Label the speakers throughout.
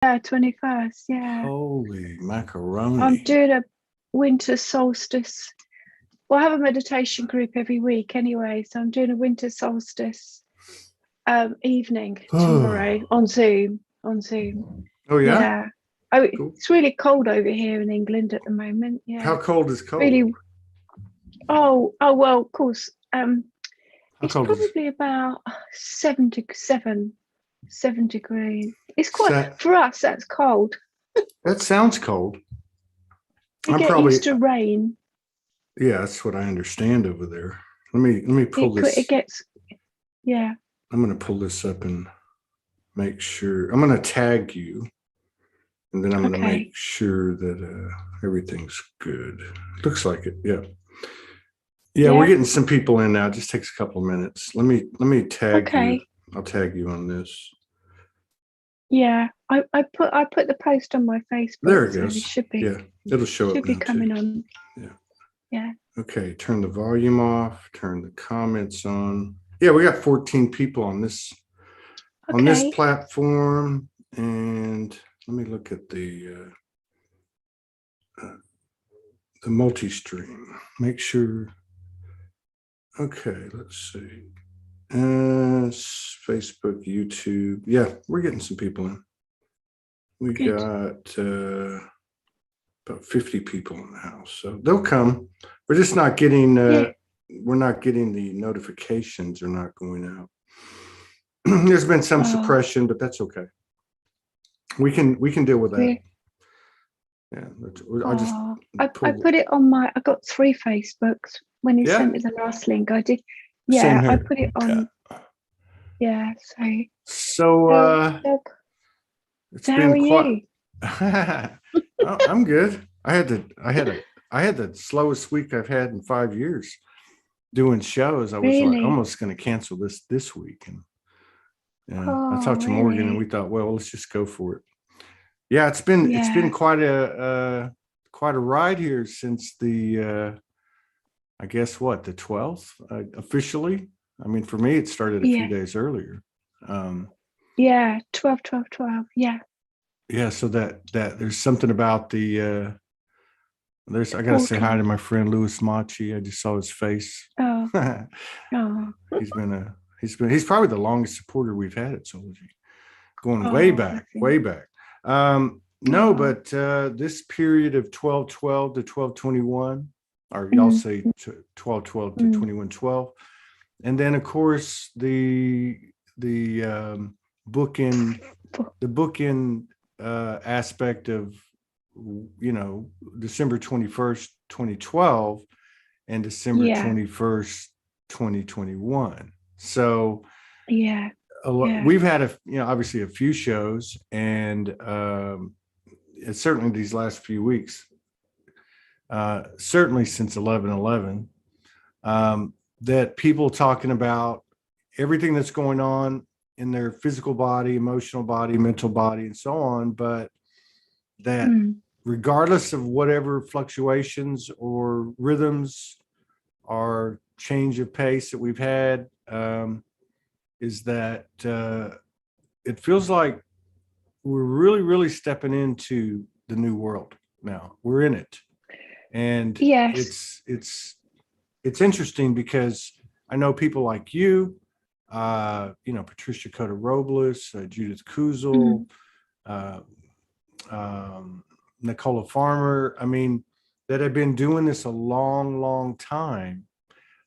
Speaker 1: Yeah, 21st, yeah.
Speaker 2: Holy
Speaker 1: I'm
Speaker 2: macaroni.
Speaker 1: doing a winter solstice. Well, I have a meditation group every week anyway, so I'm doing a winter solstice evening tomorrow
Speaker 2: Oh,
Speaker 1: on Zoom. On Zoom.
Speaker 2: yeah?
Speaker 1: Yeah. Oh,
Speaker 2: Cool.
Speaker 1: it's really cold over here in England at the moment. Yeah.
Speaker 2: How cold is cold?
Speaker 1: Really. Oh well, of course.
Speaker 2: How
Speaker 1: It's
Speaker 2: cold is
Speaker 1: probably about 7 degrees. It's quite,
Speaker 2: that?
Speaker 1: for us, that's cold.
Speaker 2: That sounds cold.
Speaker 1: We
Speaker 2: I'm
Speaker 1: get
Speaker 2: probably,
Speaker 1: used to rain.
Speaker 2: yeah, that's what I understand over there. Let me pull
Speaker 1: It
Speaker 2: this.
Speaker 1: gets, yeah.
Speaker 2: I'm gonna pull this up and make sure. I'm gonna tag you, and then I'm gonna make
Speaker 1: Okay.
Speaker 2: sure that everything's good. Looks like it. Yeah. Yeah, we're
Speaker 1: Yeah.
Speaker 2: getting some people in now. It just takes a couple of minutes. Let me tag you.
Speaker 1: Okay.
Speaker 2: I'll tag you on this.
Speaker 1: Yeah. I put the post on my Facebook,
Speaker 2: There it
Speaker 1: so it
Speaker 2: goes.
Speaker 1: should be
Speaker 2: Yeah, it'll show up
Speaker 1: should be
Speaker 2: now too.
Speaker 1: coming on.
Speaker 2: Yeah.
Speaker 1: Yeah.
Speaker 2: Okay, turn the volume off, turn the comments on. Yeah, we got 14 people on this
Speaker 1: Okay.
Speaker 2: platform. And let me look at the multi-stream. Make sure. Okay, let's see. Facebook, YouTube. Yeah, we're getting some people in. We
Speaker 1: Good.
Speaker 2: got about 50 people in the house, so they'll come. We're just not getting.
Speaker 1: Yeah.
Speaker 2: We're not getting the notifications. Are not going out. There's been some
Speaker 1: Oh,
Speaker 2: suppression, but that's okay. We can deal with that.
Speaker 1: we.
Speaker 2: Yeah, I just
Speaker 1: Oh, I
Speaker 2: pull.
Speaker 1: put it on my. I got 3 Facebooks when you
Speaker 2: Yeah,
Speaker 1: sent me the last link. I did.
Speaker 2: same
Speaker 1: Yeah, I
Speaker 2: here.
Speaker 1: put it
Speaker 2: Yeah.
Speaker 1: on. Yeah. So,
Speaker 2: So
Speaker 1: so, so,
Speaker 2: it's
Speaker 1: so how
Speaker 2: been
Speaker 1: are
Speaker 2: quite.
Speaker 1: you?
Speaker 2: I'm good. I had the slowest week I've had in 5 years doing shows. I was like
Speaker 1: Really?
Speaker 2: almost going to cancel this week, and yeah, I
Speaker 1: Oh,
Speaker 2: talked to Morgan, and we
Speaker 1: really?
Speaker 2: thought, well, let's just go for it. Yeah, it's been
Speaker 1: Yeah.
Speaker 2: quite a ride here since the I guess what, the 12th officially. I mean, for me, it started a few
Speaker 1: Yeah.
Speaker 2: days earlier.
Speaker 1: Yeah. 12, 12, 12. Yeah.
Speaker 2: Yeah, so that there's something about the there's
Speaker 1: The
Speaker 2: I gotta say hi
Speaker 1: portal.
Speaker 2: to my friend Louis Machi. I just saw his face.
Speaker 1: Oh, oh,
Speaker 2: He's probably the longest supporter we've had at Soulogy, going way
Speaker 1: oh,
Speaker 2: back,
Speaker 1: bless him.
Speaker 2: way back. No,
Speaker 1: Oh,
Speaker 2: but this period of 12/12 to 12/21, or y'all
Speaker 1: mm,
Speaker 2: say 12/12 to
Speaker 1: mm.
Speaker 2: 21/12, and then of course the bookend the bookend aspect of December 21st, 2012 and December
Speaker 1: Yeah.
Speaker 2: 21st, 2021. So
Speaker 1: Yeah. Yeah.
Speaker 2: we've had obviously a few shows, and certainly these last few weeks, certainly since 11/11, that people talking about everything that's going on in their physical body, emotional body, mental body, and so on, but that
Speaker 1: Mm.
Speaker 2: regardless of whatever fluctuations or rhythms or change of pace that we've had, is that it feels like we're really, really stepping into the new world now. We're in it, and
Speaker 1: Yes.
Speaker 2: it's interesting because I know people like you, Patricia Cota Robles, Judith Kuzel,
Speaker 1: Mm.
Speaker 2: uh, Nicola Farmer. I mean, that have been doing this a long, long time.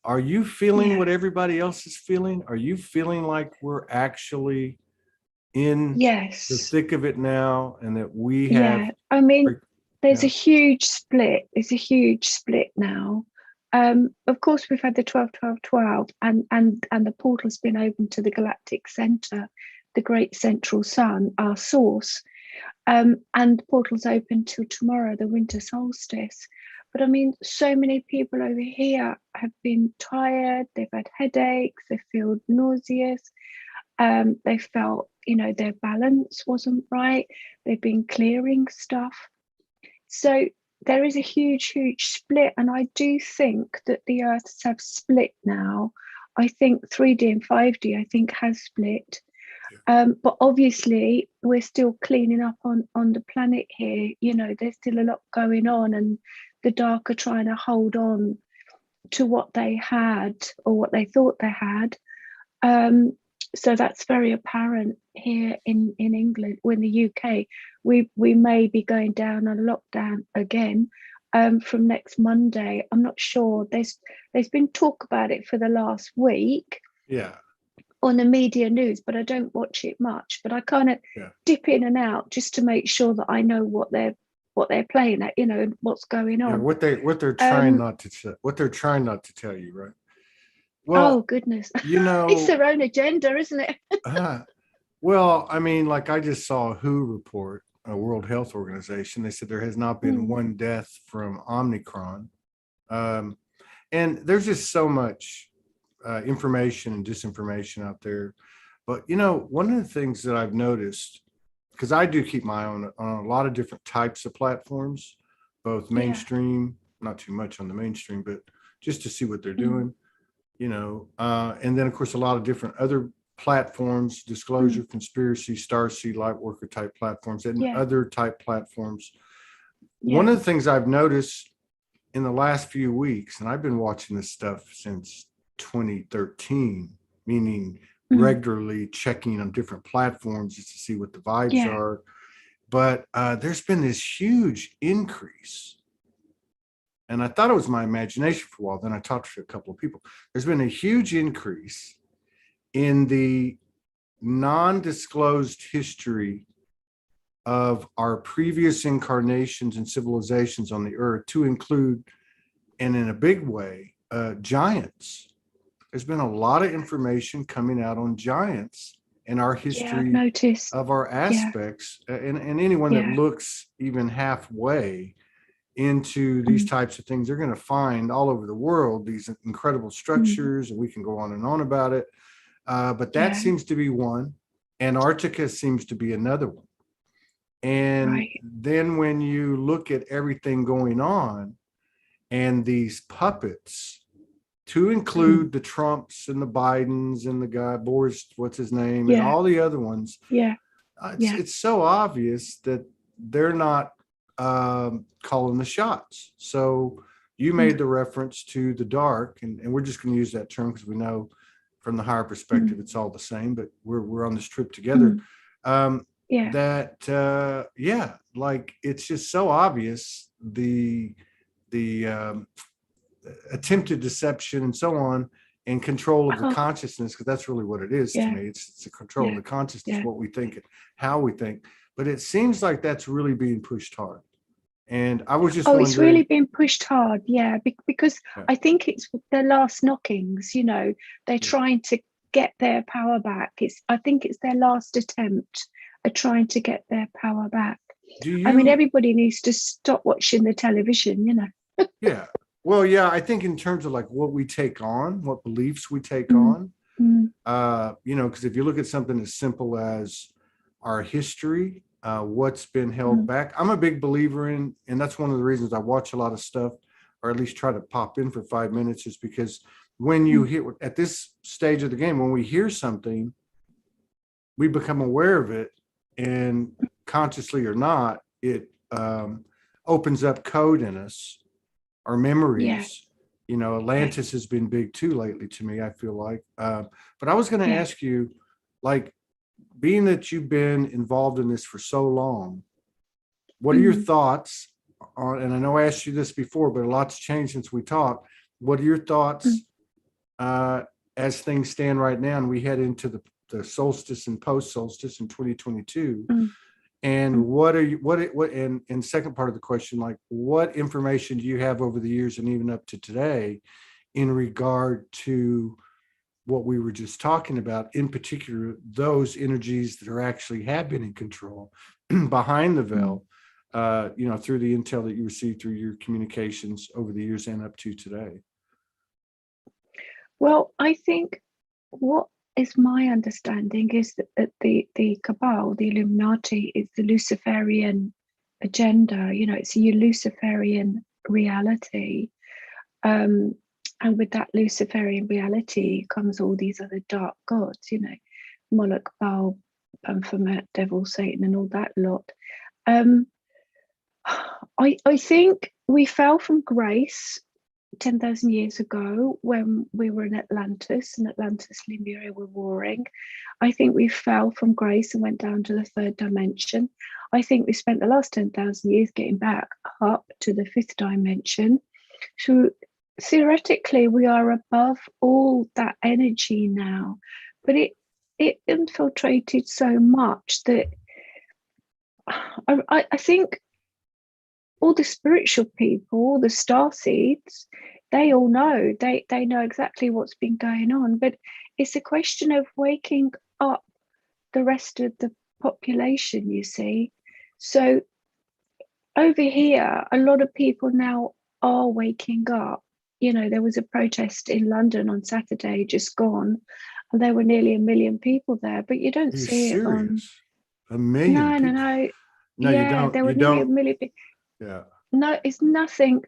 Speaker 2: Are you feeling
Speaker 1: Yeah.
Speaker 2: what everybody else is feeling? Are you feeling like we're actually in the
Speaker 1: Yes.
Speaker 2: thick of it now, and that we have,
Speaker 1: Yeah. I mean, there's a
Speaker 2: yeah,
Speaker 1: huge split. There's a huge split now. Of course, we've had the 12, 12, 12, and the portal's been open to the galactic center, the great central sun, our source. And the portal's open till tomorrow, the winter solstice. But I mean, so many people over here have been tired, they've had headaches, they feel nauseous, they felt, their balance wasn't right, they've been clearing stuff. So there is a huge, huge split. And I do think that the earths have split now. I think 3D and 5D, I think, has split. But obviously we're still cleaning up on the planet here. You know, there's still a lot going on, and the dark are trying to hold on to what they had or what they thought they had. So that's very apparent here in England. Or in the UK, we may be going down a lockdown again from next Monday. I'm not sure. There's been talk about it for the last week.
Speaker 2: Yeah.
Speaker 1: On the media news, but I don't watch it much. But I kind of dip in and out just to make sure that I know what they're playing at, you know, and what's going on.
Speaker 2: Yeah, what they're trying not to tell you, right? Well,
Speaker 1: oh goodness,
Speaker 2: you know,
Speaker 1: it's their own agenda, isn't it?
Speaker 2: Well, I mean, like I just saw a WHO report, a World Health Organization. They said there has not been one death from Omicron, and there's just so much information and disinformation out there. But you know, one of the things that I've noticed, because I do keep my eye on a lot of different types of platforms, both mainstream, not too much on the mainstream, but just to see what they're doing, you know, and then of course a lot of different other platforms, disclosure, conspiracy, Starseed, Lightworker type platforms, and other type platforms. One of the things I've noticed in the last few weeks, and I've been watching this stuff since 2013, meaning regularly checking on different platforms just to see what the vibes are. But there's been this huge increase. And I thought it was my imagination for a while. Then I talked to a couple of people. There's been a huge increase in the non-disclosed history of our previous incarnations and civilizations on the earth, to include, and in a big way, giants. There's been a lot of information coming out on giants and our history of our aspects. And anyone that looks even halfway into these types of things, they're going to find all over the world these incredible structures, and we can go on and on about it. But that seems to be one. Antarctica seems to be another one. And then when you look at everything going on and these puppets, to include the Trumps and the Bidens and the guy Boris, what's his name, and all the other ones. It's so obvious that they're not calling the shots. So you made the reference to the dark, and we're just going to use that term because we know from the higher perspective it's all the same, but we're on this trip together. Like it's just so obvious the attempted deception and so on, and control of the consciousness, because that's really what it is to me. It's the control of the consciousness, what we think and how we think. But it seems like that's really being pushed hard. And I was just wondering,
Speaker 1: it's really being pushed hard, because I think it's their last knockings, you know, they're trying to get their power back. I think it's their last attempt at trying to get their power back. I mean, everybody needs to stop watching the television, you know.
Speaker 2: Well, I think in terms of like what we take on, what beliefs we take on, you know, because if you look at something as simple as our history, what's been held back, I'm a big believer in, and that's one of the reasons I watch a lot of stuff, or at least try to pop in for 5 minutes, is because when you hear, at this stage of the game, when we hear something, we become aware of it, and consciously or not, it opens up code in us. Our memories, you know, Atlantis has been big too lately to me, I feel like. But I was going to ask you, like, being that you've been involved in this for so long, what are your thoughts on, and I know I asked you this before, but a lot's changed since we talked. What are your thoughts as things stand right now, and we head into the solstice and post-solstice in 2022? And what are you, and second part of the question, like, what information do you have over the years and even up to today in regard to what we were just talking about, in particular, those energies that are actually have been in control behind the veil, you know, through the intel that you received through your communications over the years and up to today?
Speaker 1: Well, I think what is my understanding is that the cabal, the Illuminati, is the Luciferian agenda. You know, it's a Luciferian reality, and with that Luciferian reality comes all these other dark gods. You know, Moloch, Baal, Baphomet, Devil, Satan, and all that lot. I think we fell from grace 10,000 years ago when we were in Atlantis, and Atlantis, Lemuria were warring. I think we fell from grace and went down to the third dimension. I think we spent the last 10,000 years getting back up to the fifth dimension. So theoretically, we are above all that energy now, but it infiltrated so much that I think all the spiritual people, all the star seeds, they all know, they know exactly what's been going on, but it's a question of waking up the rest of the population, you see. So over here, a lot of people now are waking up. You know, there was a protest in London on Saturday, just gone, and there were nearly 1 million people there, but you don't see it on.
Speaker 2: A million people?
Speaker 1: No.
Speaker 2: No,
Speaker 1: yeah,
Speaker 2: you don't.
Speaker 1: there were
Speaker 2: You
Speaker 1: nearly
Speaker 2: don't.
Speaker 1: 1 million people.
Speaker 2: Yeah.
Speaker 1: No, it's nothing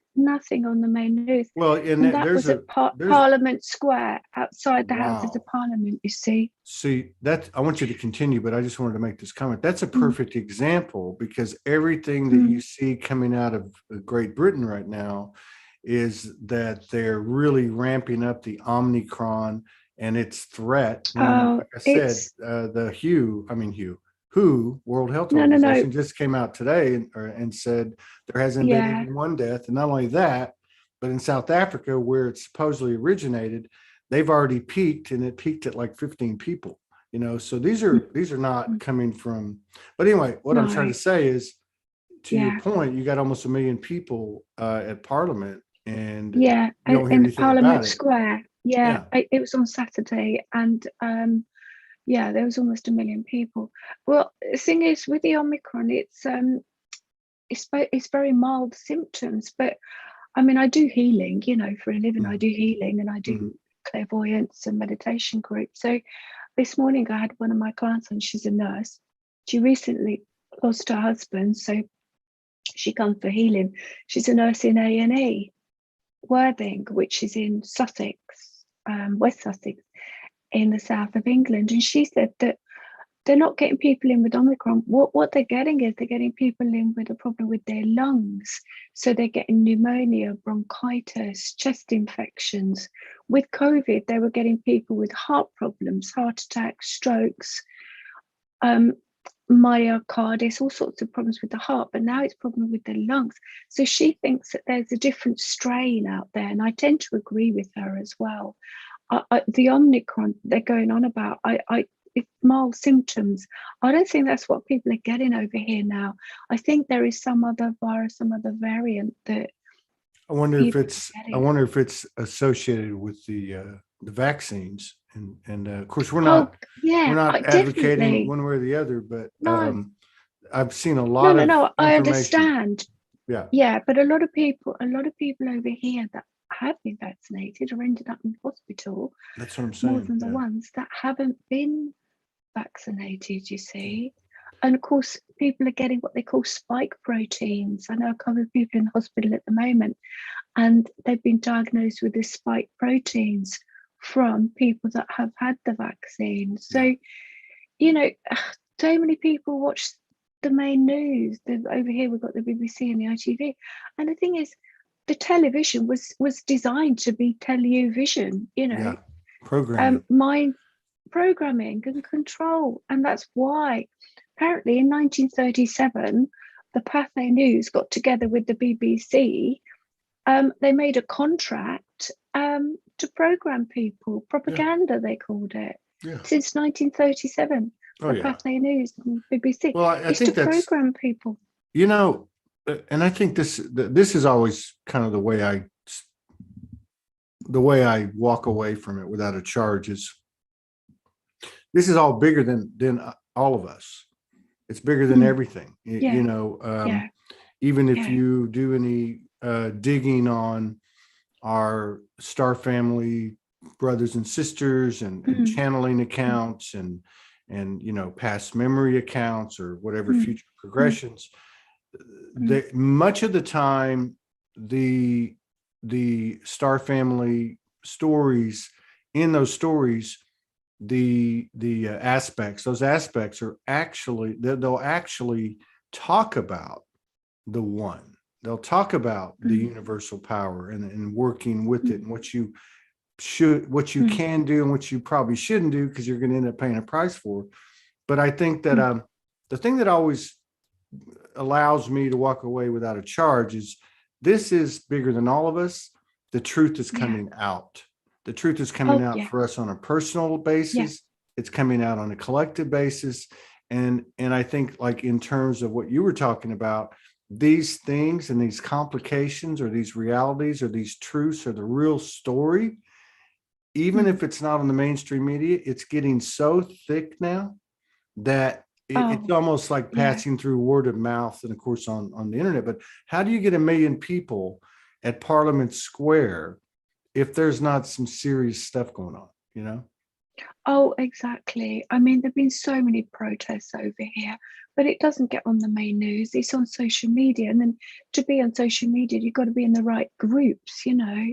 Speaker 1: on the main news.
Speaker 2: Well, and
Speaker 1: that was at Parliament Square, outside the Houses of Parliament, you see.
Speaker 2: See, that I want you to continue, but I just wanted to make this comment. That's a perfect example, because everything that you see coming out of Great Britain right now is that they're really ramping up the Omicron and its threat. When, like I said, WHO, World Health Organization, just came out today and said there hasn't been even one death. And not only that, but in South Africa, where it supposedly originated, they've already peaked, and it peaked at like 15 people. You know, so these are not coming from. But anyway, what I'm trying to say is, to your point, you got almost 1 million people at Parliament, and you don't hear anything
Speaker 1: Parliament
Speaker 2: about it.
Speaker 1: Square. It was on Saturday, and there was almost 1 million people. Well, the thing is, with the Omicron, it's very mild symptoms, but I mean, I do healing, you know, for a living. I do healing, and I do clairvoyance and meditation groups. So this morning I had one of my clients, and she's a nurse. She recently lost her husband, so she comes for healing. She's a nurse in A&E, Worthing, which is in Sussex, West Sussex, in the south of England. And she said that they're not getting people in with Omicron. What they're getting is they're getting people in with a problem with their lungs. So they're getting pneumonia, bronchitis, chest infections. With COVID, they were getting people with heart problems, heart attacks, strokes, myocarditis, all sorts of problems with the heart, but now it's problem with the lungs. So she thinks that there's a different strain out there, and I tend to agree with her as well. The Omicron they're going on about, it's mild symptoms. I don't think that's what people are getting over here now. I think there is some other virus, some other variant that
Speaker 2: I wonder if it's associated with the vaccines, and of course we're not advocating
Speaker 1: definitely
Speaker 2: one way or the other, but
Speaker 1: no.
Speaker 2: I've seen a lot of
Speaker 1: No, I understand.
Speaker 2: Yeah,
Speaker 1: but a lot of people over here that have been vaccinated or ended up in hospital.
Speaker 2: That's what I'm saying.
Speaker 1: More than the ones that haven't been vaccinated, you see. And of course, people are getting what they call spike proteins. I know a couple of people in hospital at the moment, and they've been diagnosed with the spike proteins from people that have had the vaccine. So, you know, so many people watch the main news. Over here, we've got the BBC and the ITV. And the thing is, the television was designed to be television, you know, mind programming and control. And that's why apparently in 1937, the Pathé News got together with the BBC. They made a contract to program people, propaganda they called it, since 1937. The Pathé News and BBC.
Speaker 2: Well, I think
Speaker 1: to program people.
Speaker 2: You know, and I think this is always kind of the way I walk away from it without a charge. Is this is all bigger than all of us. It's bigger than everything. You know, even if you do any digging on our star family brothers and sisters and channeling accounts and you know, past memory accounts or whatever future progressions, much of the time the star family stories, in those stories, the aspects. Those aspects are actually, they'll actually talk about the one. They'll talk about the universal power and working with it, and what you can do and what you probably shouldn't do, because you're going to end up paying a price for it. But I think that the thing that always allows me to walk away without a charge is, this is bigger than all of us. The truth is coming out. The truth is coming out for us on a personal basis. It's coming out on a collective basis. And I think, like, in terms of what you were talking about, these things and these complications, or these realities, or these truths, are the real story. Even if it's not on the mainstream media, it's getting so thick now that it's almost like passing through word of mouth, and of course on the internet. But how do you get 1 million people at Parliament Square if there's not some serious stuff going on, you know?
Speaker 1: Oh, exactly. I mean, there've been so many protests over here, but it doesn't get on the main news. It's on social media. And then to be on social media, you've got to be in the right groups, you know.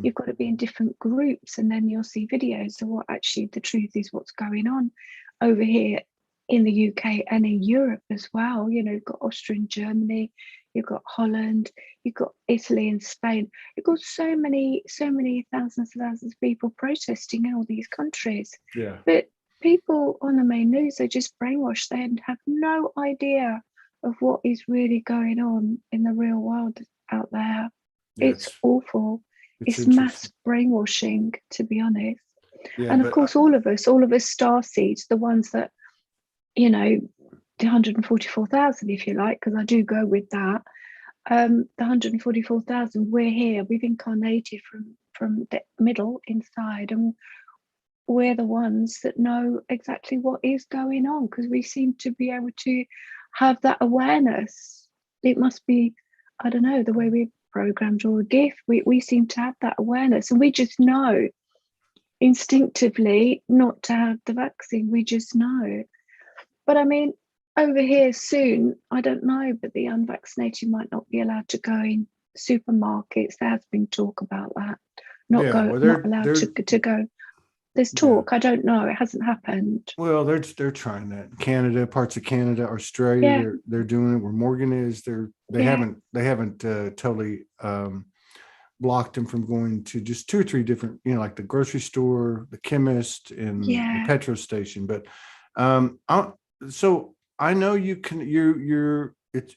Speaker 1: You've got to be in different groups, and then you'll see videos of what actually the truth is, what's going on over here in the UK and in Europe as well. You know, you've got Austria and Germany, you've got Holland, you've got Italy and Spain. You've got so many thousands of people protesting in all these countries.
Speaker 2: Yeah.
Speaker 1: But people on the main news are just brainwashed. They have no idea of what is really going on in the real world out there.
Speaker 2: Yeah,
Speaker 1: it's awful. It's
Speaker 2: interesting.
Speaker 1: mass brainwashing, to be honest.
Speaker 2: Yeah,
Speaker 1: and of course, all of us star seeds, the ones that, you know, the 144,000, if you like, because I do go with that. The 144,000, we're here. We've incarnated from the middle inside, and we're the ones that know exactly what is going on, because we seem to be able to have that awareness. It must be, I don't know, the way we're programmed, or a gift. We seem to have that awareness, and we just know instinctively not to have the vaccine. We just know. But I mean, over here soon, I don't know, but the unvaccinated might not be allowed to go in supermarkets. There has been talk about that. Not allowed to go. There's talk. I don't know. It hasn't happened.
Speaker 2: Well, they're trying that. Canada, parts of Canada, Australia, they're doing it. Where Morgan is, they haven't totally blocked them from going to just 2 or 3 different, you know, like the grocery store, the chemist, and the petrol station. But so I know you can.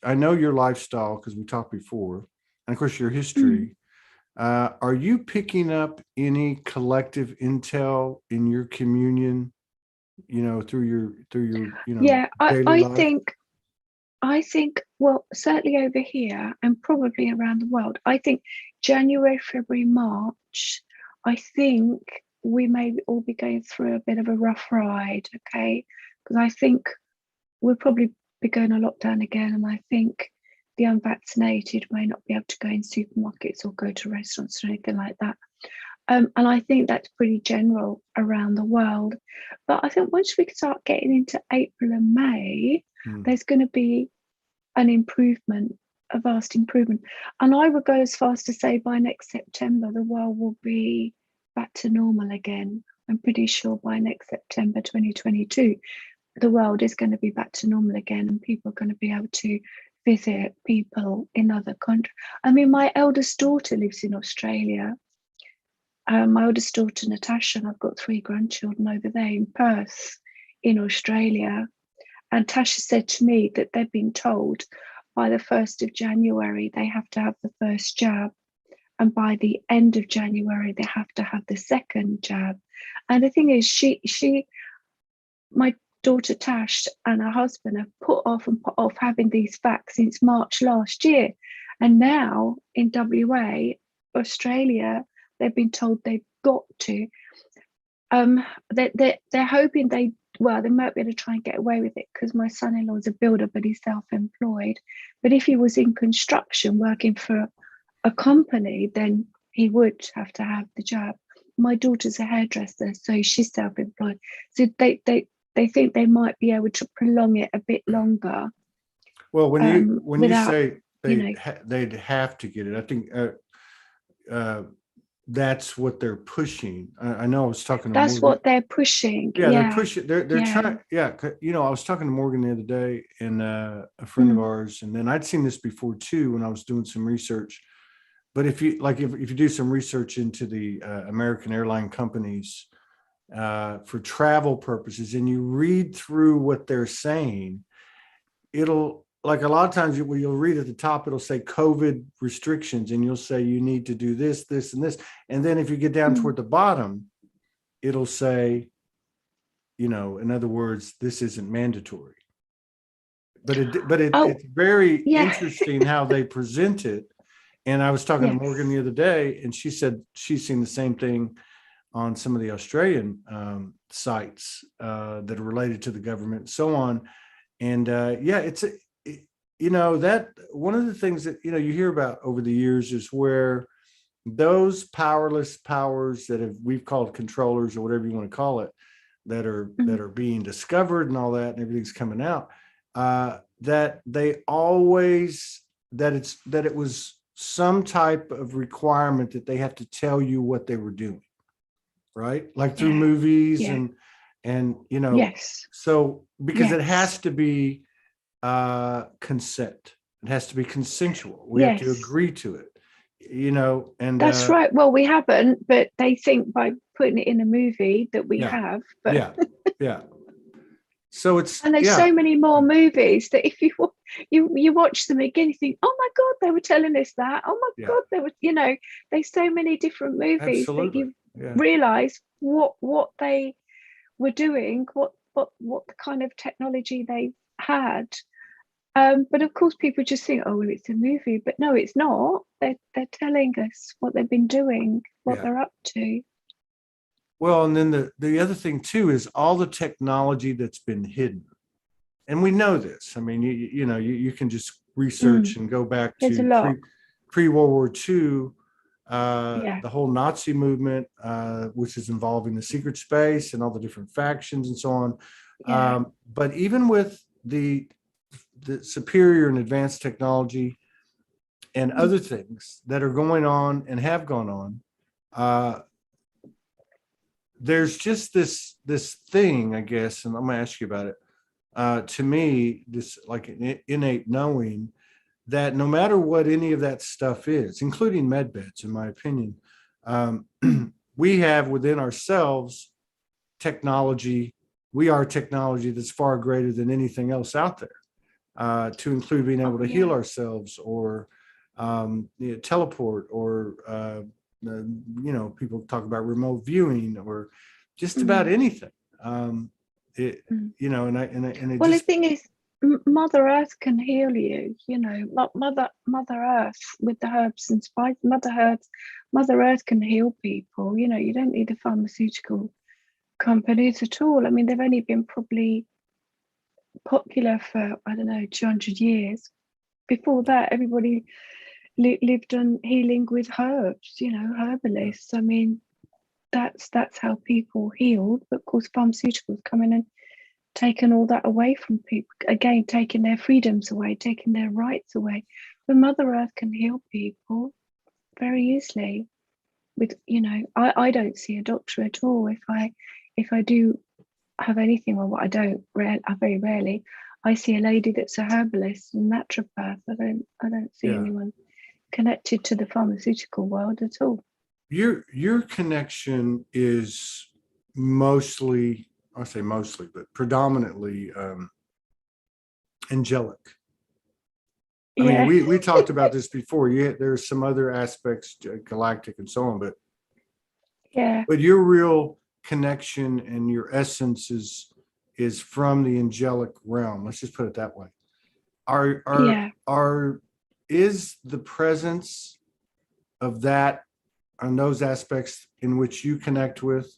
Speaker 2: I know your lifestyle, because we talked before, and of course your history. Are you picking up any collective intel in your communion, you know, through your you know, daily life?
Speaker 1: I think, well, certainly over here and probably around the world, I think January, February, March, I think we may all be going through a bit of a rough ride, okay? Because I think we'll probably be going on lockdown again, and I think the unvaccinated may not be able to go in supermarkets or go to restaurants or anything like that. And I think that's pretty general around the world. But I think once we start getting into April and May, there's going to be an improvement, a vast improvement. And I would go as far as to say by next September, the world will be back to normal again. I'm pretty sure by next September 2022, the world is going to be back to normal again, and people are going to be able to visit people in other countries. I mean, my eldest daughter lives in Australia. My oldest daughter, Natasha, and I've got 3 grandchildren over there in Perth, in Australia. And Tasha said to me that they've been told by the 1st of January they have to have the first jab, and by the end of January they have to have the second jab. And the thing is, my daughter Tash and her husband have put off having these facts since March last year. And now in WA, Australia, they've been told they've got to. They're hoping they might be able to try and get away with it, because my son-in-law is a builder, but he's self-employed. But if he was in construction working for a company, then he would have to have the jab. My daughter's a hairdresser, so she's self-employed. So they think they might be able to prolong it a bit longer.
Speaker 2: Well, when you say they'd have to get it, I think that's what they're pushing. I know I was talking to
Speaker 1: That's
Speaker 2: Morgan.
Speaker 1: what they're pushing.
Speaker 2: Yeah, they're
Speaker 1: Yeah.
Speaker 2: pushing. They're
Speaker 1: Yeah.
Speaker 2: trying. Yeah, I was talking to Morgan the other day, and a friend of ours, and then I'd seen this before too when I was doing some research. But if you if you do some research into the American airline companies for travel purposes, and you read through what they're saying, it'll, like, a lot of times you'll read at the top, it'll say COVID restrictions, and you'll say you need to do this, this, and this. And then if you get down toward the bottom, it'll say, in other words, this isn't mandatory. But it's very interesting how they present it. And I was talking to Morgan the other day, and she said she's seen the same thing on some of the Australian sites that are related to the government and so on. And that one of the things that, you hear about over the years is where those powerless powers that we've called controllers, or whatever you want to call it, that are being discovered and all that, and everything's coming out, that they always, that it was some type of requirement that they have to tell you what they were doing, right? Like through movies and so, because it has to be consent, it has to be consensual, we have to agree to it, and
Speaker 1: that's right. Well, we haven't, but they think by putting it in a movie that we have. But
Speaker 2: yeah. So it's,
Speaker 1: and there's so many more movies that if you watch them again, you think, oh my God, they were telling us that. Oh my God, there was, there's so many different movies that you realize what they were doing, what the kind of technology they had. But of course, people just think, oh, well, it's a movie. But no, it's not. They're telling us what they've been doing, what they're up to.
Speaker 2: Well, and then the other thing too is all the technology that's been hidden, and we know this. I mean, you can just research and go back to pre-World War II, the whole Nazi movement, which is involving the secret space and all the different factions and so on. But even with the superior and advanced technology and other things that are going on and have gone on, there's just this thing, I guess, and I'm going to ask you about it. To me, this like an innate knowing that no matter what any of that stuff is, including med beds, in my opinion, we have within ourselves technology. We are technology that's far greater than anything else out there, to include being able to heal ourselves, or teleport, or people talk about remote viewing, or just about anything. And
Speaker 1: the thing is, Mother Earth can heal you. Mother Earth with the herbs and spices. Mother Earth can heal people. You don't need the pharmaceutical companies at all. I mean, they've only been probably popular for 200 years. Before that, everybody lived on healing with herbs, herbalists. I mean, that's how people healed. But of course, pharmaceuticals come in and taken all that away from people, again, taking their freedoms away, taking their rights away. But Mother Earth can heal people very easily. With I don't see a doctor at all. If I do have anything, or what I very rarely, I see a lady that's a herbalist and naturopath. I don't see anyone connected to the pharmaceutical world at all.
Speaker 2: Your connection is mostly, I say mostly, but predominantly angelic. I mean, we talked about this before. There's some other aspects, galactic and so on, but your real connection and your essence is from the angelic realm. Let's just put it that way. Is the presence of that on those aspects in which you connect with,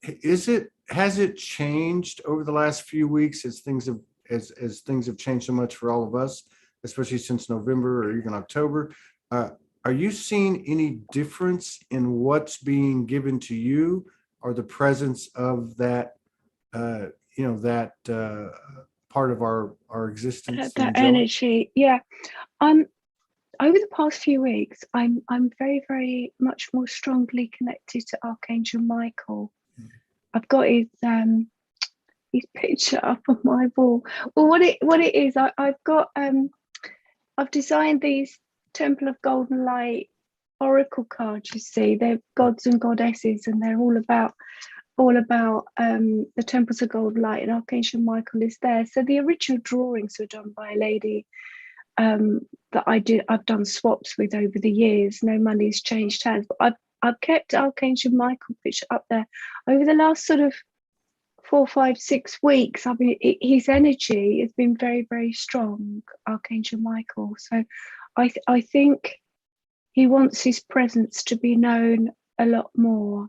Speaker 2: has it changed over the last few weeks as things have changed so much for all of us, especially since November or even October? Are you seeing any difference in what's being given to you, or the presence of that part of our existence,
Speaker 1: that energy? over the past few weeks, I'm very, very much more strongly connected to Archangel Michael. I've got his picture up on my wall. Well, what it is, I've designed these Temple of Golden Light oracle cards. You see, they're gods and goddesses, and they're all about the temples of golden light, and Archangel Michael is there. So the original drawings were done by a lady that I've done swaps with over the years. No money's changed hands, but I've kept Archangel Michael picture up there over the last sort of 4, 5, 6 weeks. I mean, his energy has been very, very strong, Archangel Michael. So I think he wants his presence to be known a lot more.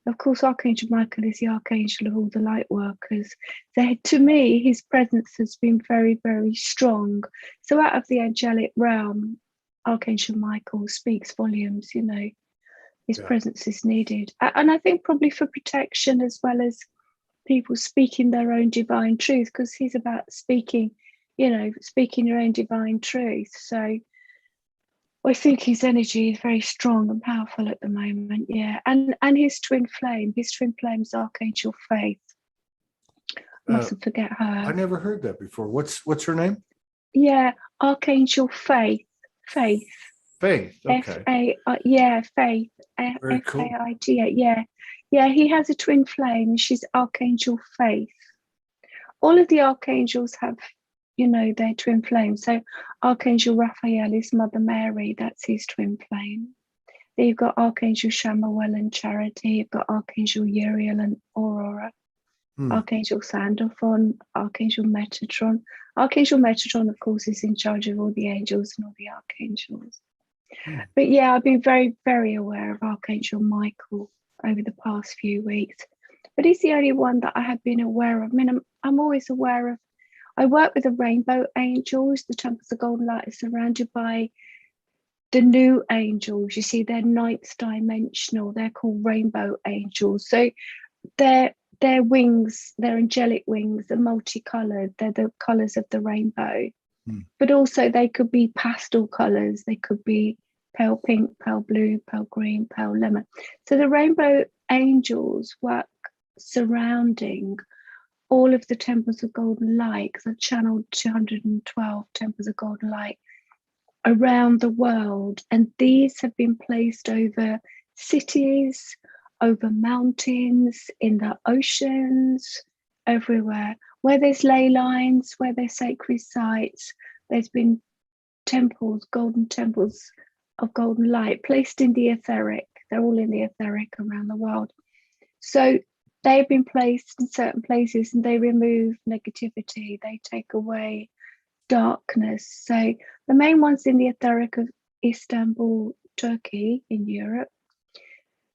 Speaker 1: Of course, Archangel Michael is the archangel of all the light workers. So to me, his presence has been very, very strong. So out of the angelic realm, Archangel Michael speaks volumes, you know. His presence is needed. And I think probably for protection, as well as people speaking their own divine truth, because he's about speaking, you know, speaking your own divine truth. So I think his energy is very strong and powerful at the moment, yeah. And his twin flame's Archangel Faith. Mustn't forget her.
Speaker 2: I never heard that before. What's her name?
Speaker 1: Yeah, Archangel Faith. Faith.
Speaker 2: Faith. Okay.
Speaker 1: Faith.
Speaker 2: Very cool.
Speaker 1: F-A-I-T-H. Yeah. Yeah, he has a twin flame, and she's Archangel Faith. All of the archangels have, you know, their twin flames. So Archangel Raphael is Mother Mary, that's his twin flame. Then you've got Archangel Shamael and Charity, you've got Archangel Uriel and Aurora, Archangel Sandalphon, Archangel Metatron. Archangel Metatron, of course, is in charge of all the angels and all the archangels. But yeah, I've been very, very aware of Archangel Michael over the past few weeks. But he's the only one that I have been aware of. I mean, I'm always aware of, I work with the rainbow angels. The temples of golden light are surrounded by the new angels. You see, they're ninth dimensional. They're called rainbow angels. So their wings, their angelic wings, are multicolored. They're the colors of the rainbow. But also they could be pastel colors. They could be pale pink, pale blue, pale green, pale lemon. So the rainbow angels work surrounding all of the temples of golden light, because I've channeled 212 temples of golden light around the world, and these have been placed over cities, over mountains, in the oceans, everywhere. Where there's ley lines, where there's sacred sites, there's been temples, golden temples of golden light placed in the etheric. They're all in the etheric around the world. So they've been placed in certain places, and they remove negativity. They take away darkness. So the main ones in the etheric of Istanbul, Turkey, in Europe.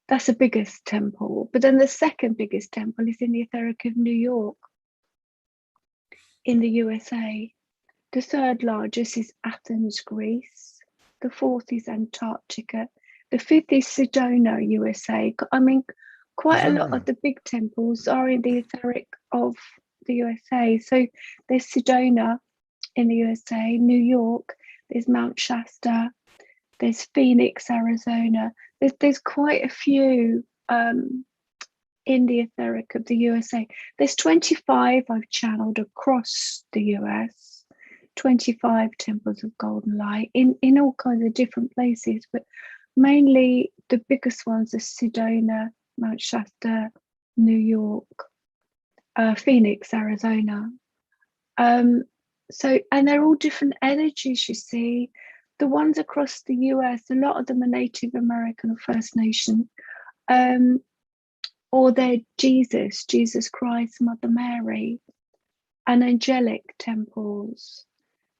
Speaker 1: That's the biggest temple. But then the second biggest temple is in the etheric of New York, in the USA. The third largest is Athens, Greece. The fourth is Antarctica. The fifth is Sedona, USA. I mean, quite a lot of the big temples are in the etheric of the USA. So there's Sedona in the USA, New York, there's Mount Shasta, there's Phoenix, Arizona. There's quite a few in the etheric of the USA. There's 25 I've channeled across the US, 25 temples of golden light in all kinds of different places, but mainly the biggest ones are Sedona, Mount Shasta, New York, Phoenix, Arizona. So, and they're all different energies, you see. The ones across the US, a lot of them are Native American or First Nation, or they're Jesus Christ, Mother Mary, and angelic temples.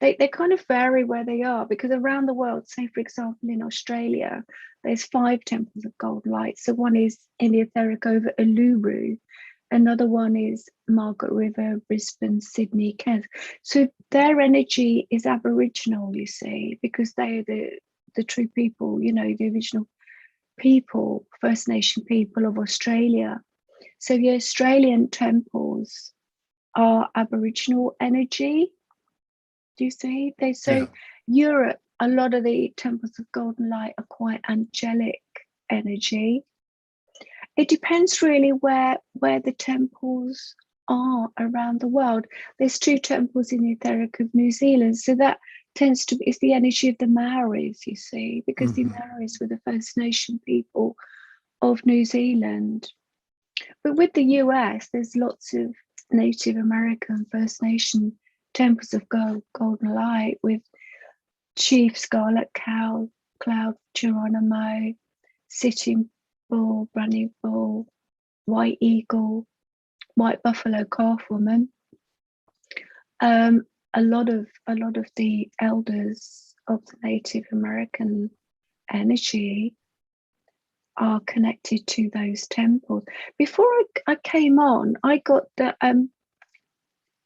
Speaker 1: They kind of vary where they are, because around the world, say for example in Australia, there's 5 temples of golden light. So one is in the etheric over Uluru, another one is Margaret River, Brisbane, Sydney, Cairns. So their energy is Aboriginal, you see, because they are the true people, you know, the original people, First Nation people of Australia. So the Australian temples are Aboriginal energy. Do you see? Europe, a lot of the temples of golden light are quite angelic energy. It depends really where the temples are around the world. There's 2 temples in the etheric of New Zealand, so that tends to be, it's the energy of the Maoris, you see, because the Maoris were the First Nation people of New Zealand. But with the US, there's lots of Native American First Nation temples of golden light with Chief Scarlet Cloud Geronimo, Sitting Bull, Running Bull, White Eagle, White Buffalo Calf Woman. A lot of the elders of the Native American energy are connected to those temples. Before I came on, I got the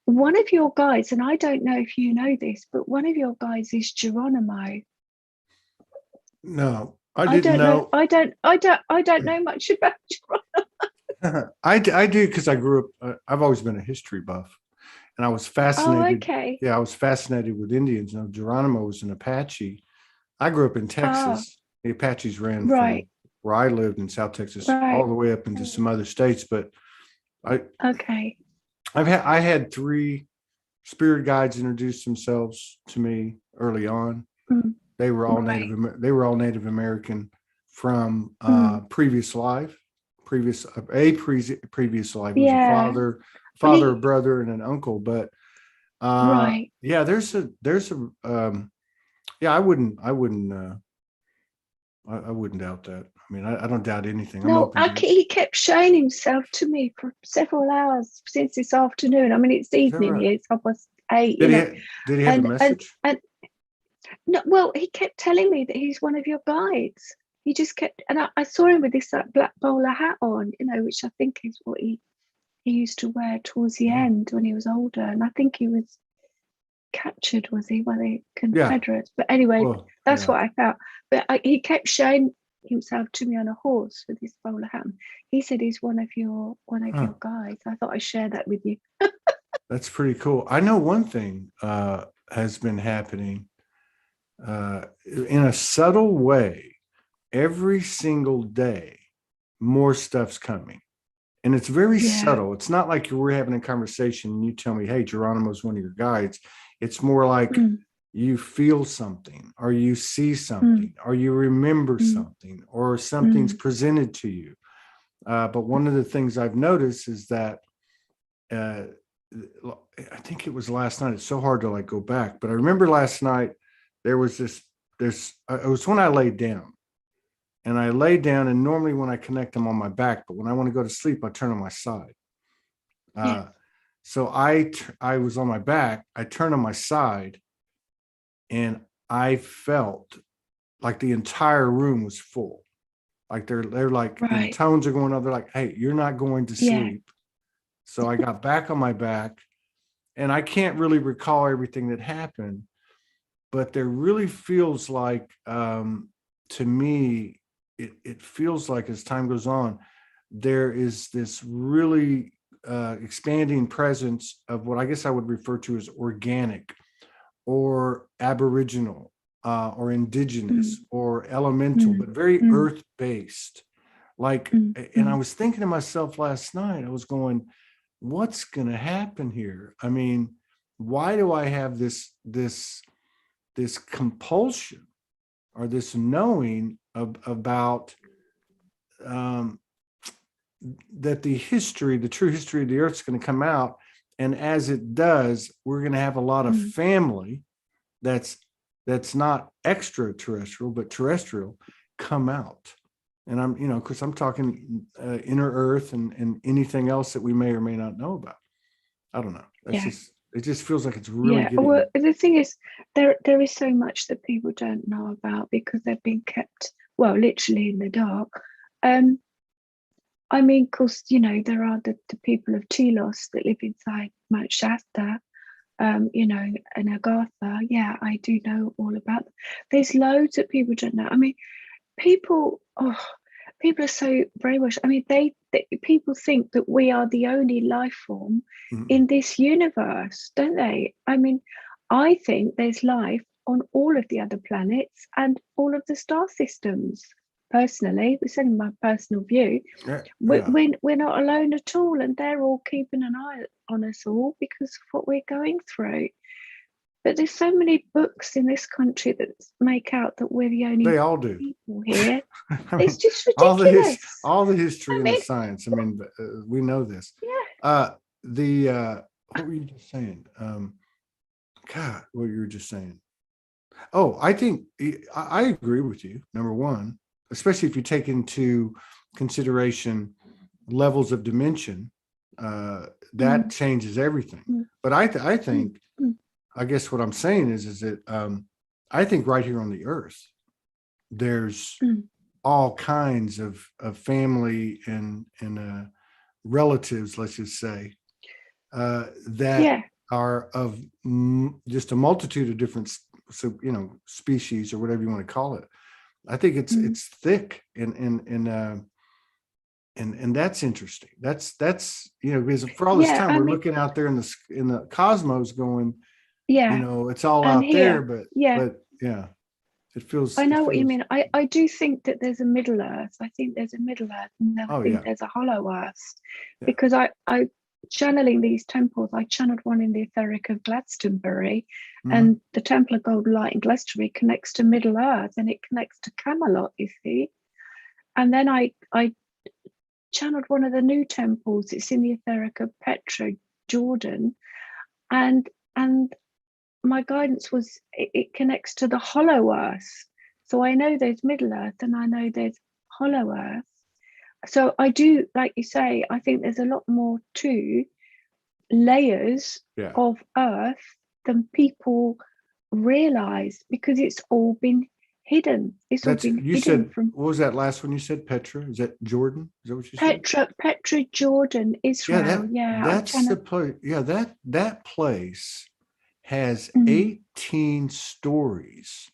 Speaker 1: one of your guides, and I don't know if you know this, but one of your guides is Geronimo.
Speaker 2: No, I didn't know.
Speaker 1: I don't know much about Geronimo.
Speaker 2: I do, because I grew up. I've always been a history buff, and I was fascinated.
Speaker 1: Oh, okay.
Speaker 2: Yeah, I was fascinated with Indians. Now, Geronimo was an Apache. I grew up in Texas. The Apaches ran from where I lived in South Texas all the way up into some other states. But I had 3 spirit guides introduce themselves to me early on. They were all Native American from previous life. Previous life. He was a father, a brother, and an uncle. But yeah, there's a yeah, I wouldn't doubt that. I mean, I don't doubt anything.
Speaker 1: No, he kept showing himself to me for several hours since this afternoon. I mean, it's evening here, it's 8:30.
Speaker 2: Did he have a message?
Speaker 1: No, well, he kept telling me that he's one of your guides. He just kept, and I saw him with this black bowler hat on, which I think is what he used to wear towards the end when he was older. And I think he was captured, was he, by the Confederates? But anyway, that's what I felt. But he kept showing himself to me on a horse with his bowler hat. He said he's one of your guides. I thought I'd share that with you.
Speaker 2: That's pretty cool. I know one thing has been happening in a subtle way. Every single day, more stuff's coming. And it's very subtle. It's not like we're having a conversation and you tell me, hey, Geronimo's one of your guides. It's more like you feel something, or you see something, or you remember something, or something's presented to you. But one of the things I've noticed is that I think it was last night. It's so hard to go back. But I remember last night there was it was when I laid down. And I lay down, and normally when I connect, I'm on my back, but when I want to go to sleep, I turn on my side. So I was on my back, I turned on my side, and I felt like the entire room was full. Like they're like, the tones are going up. They're like, hey, you're not going to sleep. So I got back on my back, and I can't really recall everything that happened, but there really feels like, to me, it feels like as time goes on, there is this really expanding presence of what I guess I would refer to as organic or aboriginal or indigenous or elemental, but very earth-based. And I was thinking to myself last night, I was going, what's going to happen here? I mean, why do I have this compulsion or this knowing about that the true history of the earth is going to come out, and as it does, we're going to have a lot of family that's not extraterrestrial but terrestrial come out. And I'm, of course, I'm talking inner earth and anything else that we may or may not know about. I don't know. It just feels like it's really getting...
Speaker 1: Well, the thing is, there is so much that people don't know about because they've been kept, literally in the dark. I mean, of course, there are the people of Telos that live inside Mount Shasta, and Agartha. Yeah, I do know all about them. There's loads that people don't know. I mean, people are so brainwashed. I mean, people think that we are the only life form in this universe, don't they? I mean, I think there's life on all of the other planets and all of the star systems. Personally, it's only my personal view.
Speaker 2: Yeah.
Speaker 1: We're not alone at all, and they're all keeping an eye on us all because of what we're going through. But there's so many books in this country that make out that we're the only
Speaker 2: They all do.
Speaker 1: people here.
Speaker 2: I
Speaker 1: It's
Speaker 2: mean,
Speaker 1: just ridiculous.
Speaker 2: all the history
Speaker 1: I
Speaker 2: and
Speaker 1: mean,
Speaker 2: the science. I mean, we know this.
Speaker 1: yeah.
Speaker 2: What were you just saying? God, what you were just saying. Oh, I think I agree with you. Number one, especially if you take into consideration levels of dimension, that changes everything. But I think, I guess what I'm saying is that I think right here on the earth, there's all kinds of family and relatives, let's just say, that are of just a multitude of different, species or whatever you want to call it. I think it's thick and that's interesting. That's because for all this time we're looking out there in the cosmos going, it's all out there, but yeah, it feels.
Speaker 1: I know what you mean. I do think that there's a Middle Earth. I think there's a Middle Earth, and then I think there's a Hollow Earth, because I channeling these temples. I channeled one in the etheric of Glastonbury, and the Temple of Golden Light in Glastonbury connects to Middle Earth, and it connects to Camelot. You see, and then I channeled one of the new temples. It's in the etheric of Petra, Jordan, and my guidance was it connects to the Hollow Earth. So I know there's Middle Earth and I know there's Hollow Earth. So I do, like you say, I think there's a lot more to layers of Earth than people realize, because it's all been hidden. It's all been hidden from.
Speaker 2: What was that last one you said? Petra? Is that Jordan? Is that what you said?
Speaker 1: Petra, Jordan, Israel.
Speaker 2: That's the place. Yeah, that place has 18 stories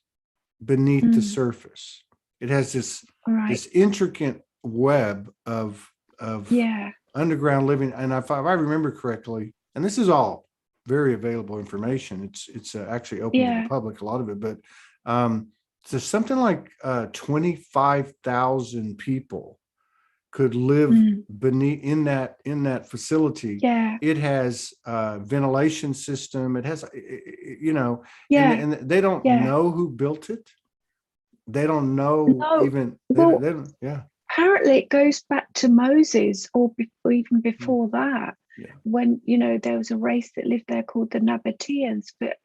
Speaker 2: beneath the surface. It has this intricate web of underground living. And if I remember correctly, and this is all very available information, it's actually open to the public, a lot of it, but there's something like 25,000 people could live beneath in that facility. It has ventilation system. It has, and they don't know who built it. They don't know even.
Speaker 1: Apparently, it goes back to Moses, or even before that, when there was a race that lived there called the Nabateans. But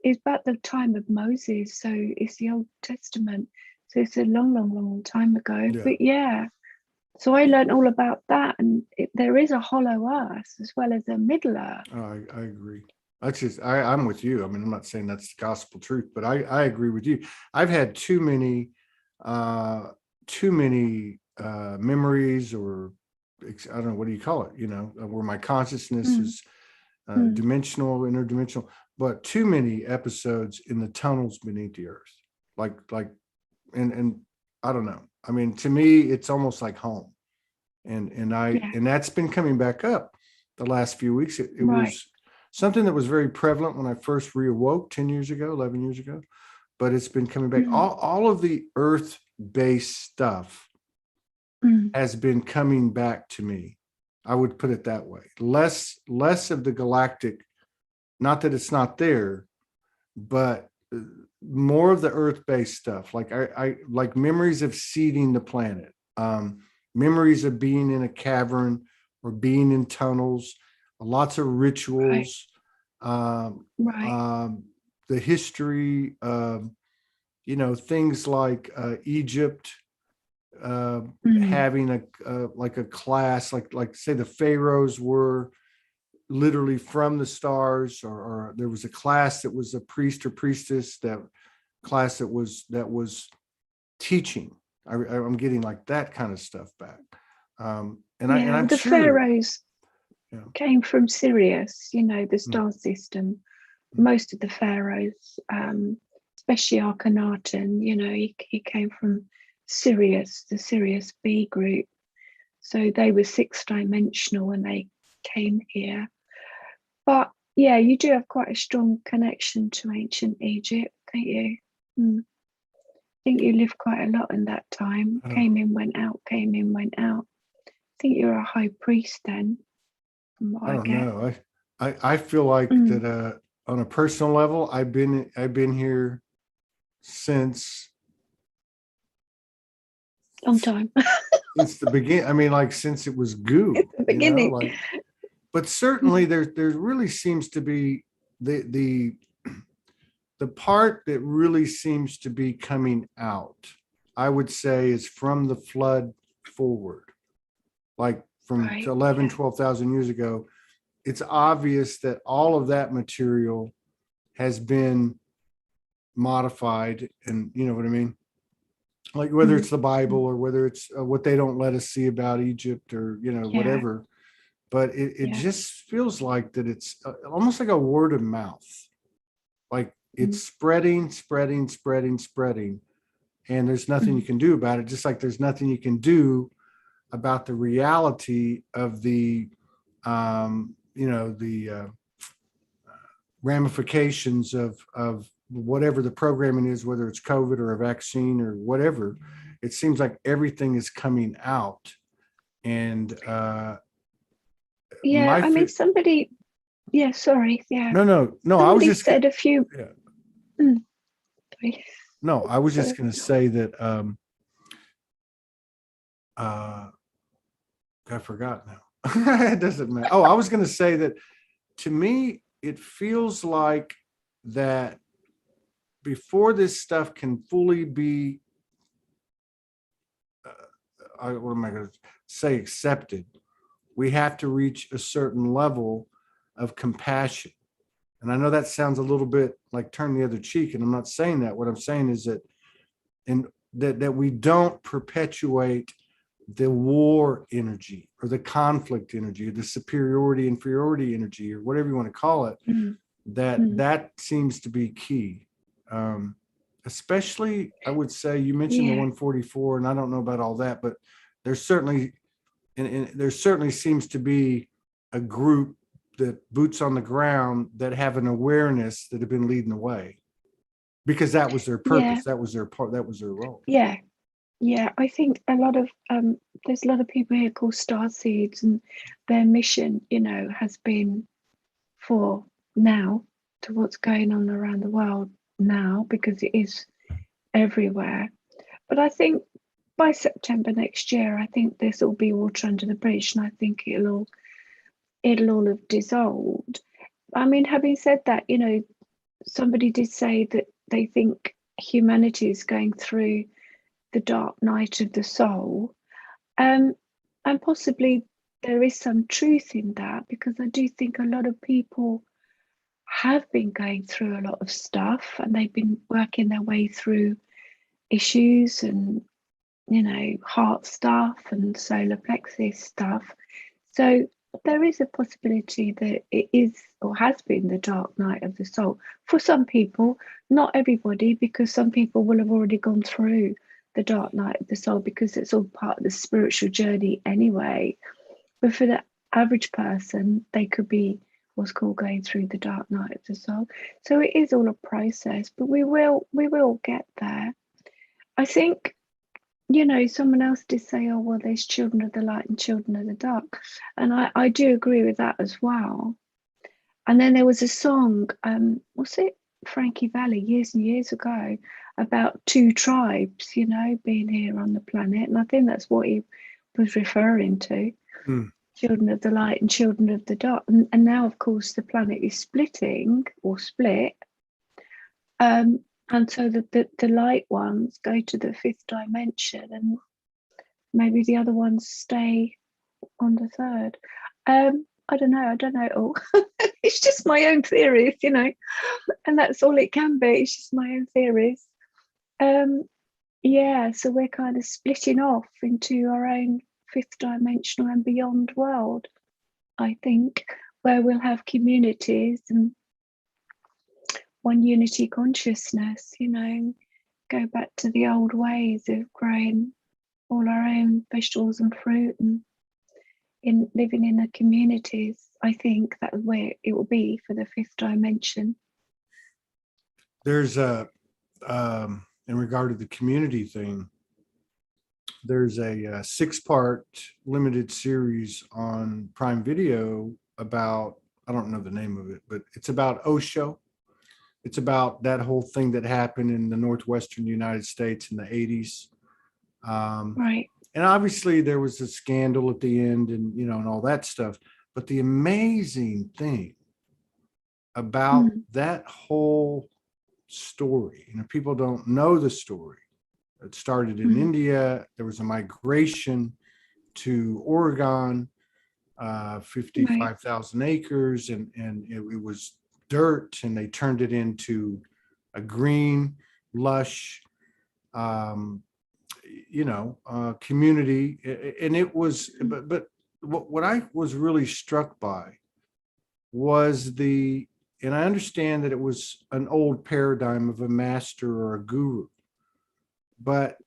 Speaker 1: it's about the time of Moses, so it's the Old Testament. So it's a long, long, long time ago. But so I learned all about that, and there is a Hollow Earth as well as a Middle Earth.
Speaker 2: Oh, I agree. That's just I'm with you. I mean, I'm not saying that's the gospel truth, but I agree with you. I've had too many memories, or I don't know, what do you call it? Where my consciousness is dimensional, interdimensional, but too many episodes in the tunnels beneath the earth, and I don't know. I mean, to me, it's almost like home, and that's been coming back up the last few weeks. It was something that was very prevalent when I first reawoke 10 years ago, 11 years ago, but it's been coming back. All of the earth-based stuff has been coming back to me. I would put it that way. Less of the galactic, not that it's not there, but more of the earth-based stuff. Like I like memories of seeding the planet, memories of being in a cavern or being in tunnels, lots of rituals, the history of, things like Egypt, having a class, like say the pharaohs were literally from the stars, or there was a class that was a priest or priestess, that class that was teaching. I'm getting like that kind of stuff back. I'm
Speaker 1: the
Speaker 2: sure
Speaker 1: pharaohs came from Sirius, the star system. Most of the pharaohs, especially Akhenaten, he came from Sirius, the Sirius B group. So they were 6-dimensional when they came here. But yeah, you do have quite a strong connection to ancient Egypt, don't you? I think you lived quite a lot in that time. Came in, went out, came in, went out. I think you're a high priest then, from what
Speaker 2: I
Speaker 1: I
Speaker 2: don't
Speaker 1: get.
Speaker 2: know. I feel like that on a personal level, I've been here since
Speaker 1: Long time.
Speaker 2: since the beginning. I mean, like since it was goo,
Speaker 1: The beginning.
Speaker 2: like. But certainly, there really seems to be the part that really seems to be coming out. I would say is from the flood forward, like from
Speaker 1: Right.
Speaker 2: 11,
Speaker 1: Yeah.
Speaker 2: 12,000 years ago. It's obvious that all of that material has been modified, and you know what I mean? Like whether it's the Bible or whether it's what they don't let us see about Egypt or,
Speaker 1: Yeah.
Speaker 2: whatever. But it just feels like that it's almost like a word of mouth. Like it's spreading, and there's nothing you can do about it. Just like there's nothing you can do about the reality of the ramifications of whatever the programming is, whether it's COVID or a vaccine or whatever. It seems like everything is coming out. And
Speaker 1: yeah, I mean, somebody, yeah, sorry, yeah.
Speaker 2: No.
Speaker 1: Somebody
Speaker 2: I was just
Speaker 1: said a few.
Speaker 2: Yeah.
Speaker 1: Sorry.
Speaker 2: No, I was just
Speaker 1: Sorry.
Speaker 2: going to say that I forgot now. It doesn't matter. Oh, I was going to say that to me, it feels like that before this stuff can fully be, what am I going to say, accepted, we have to reach a certain level of compassion. And I know that sounds a little bit like turn the other cheek, and I'm not saying that. What I'm saying is that that we don't perpetuate the war energy or the conflict energy or the superiority inferiority energy or whatever you want to call it. That seems to be key. Especially, I would say, you mentioned the 144, and I don't know about all that, but there's certainly, and there certainly seems to be a group that boots on the ground that have an awareness that have been leading the way, because that was their purpose. That was their part. That was their role.
Speaker 1: Yeah, I think a lot of there's a lot of people here called star seeds, and their mission, has been for now to what's going on around the world now, because it is everywhere. But I think by September next year, I think this will be water under the bridge, and I think it'll all have dissolved. I mean, having said that, somebody did say that they think humanity is going through the dark night of the soul, and possibly there is some truth in that, because I do think a lot of people have been going through a lot of stuff, and they've been working their way through issues and heart stuff and solar plexus stuff. So there is a possibility that it is or has been the dark night of the soul for some people, not everybody, because some people will have already gone through the dark night of the soul because it's all part of the spiritual journey anyway. But for the average person, they could be what's called going through the dark night of the soul. So it is all a process, but we will get there. I think, someone else did say, oh, well, there's children of the light and children of the dark. And I do agree with that as well. And then there was a song, was it Frankie Valli, years and years ago, about two tribes, being here on the planet. And I think that's what he was referring to. Children of the light and children of the dark. And now, of course, the planet is splitting or split. And so the light ones go to the fifth dimension, and maybe the other ones stay on the third. I don't know. Oh, it's just my own theories, and that's all it can be. It's just my own theories. So we're kind of splitting off into our own fifth dimensional and beyond world, I think, where we'll have communities and one unity consciousness, go back to the old ways of growing all our own vegetables and fruit and in living in the communities. I think that's where it will be for the fifth dimension.
Speaker 2: There's a, in regard to the community thing, there's a 6-part limited series on Prime Video about, I don't know the name of it, but it's about Osho. It's about that whole thing that happened in the Northwestern United States in the 80s.
Speaker 1: Right.
Speaker 2: And obviously there was a scandal at the end and, you know, and all that stuff. But the amazing thing about that whole story, you know, people don't know the story. It started in India. There was a migration to Oregon, 55,000 acres, and it was dirt, and they turned it into a green, lush, community. And it was, but what I was really struck by was and I understand that it was an old paradigm of a master or a guru. But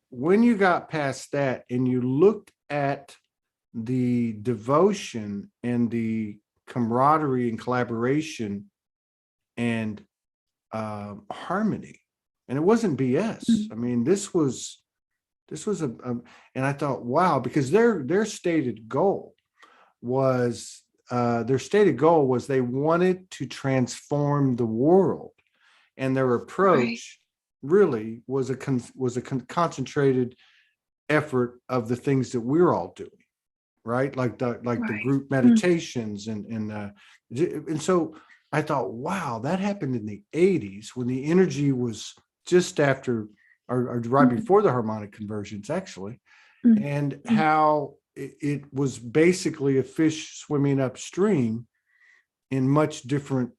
Speaker 2: when you got past that and you looked at the devotion and the camaraderie and collaboration and harmony, and it wasn't BS. I mean, this was and I thought, wow, because their stated goal was they wanted to transform the world, and their approach really was a concentrated effort of the things that we're all doing, right? Like the group meditations and so I thought, wow, that happened in the 80s when the energy was just after or right before the harmonic conversions, actually, and how it was basically a fish swimming upstream in much different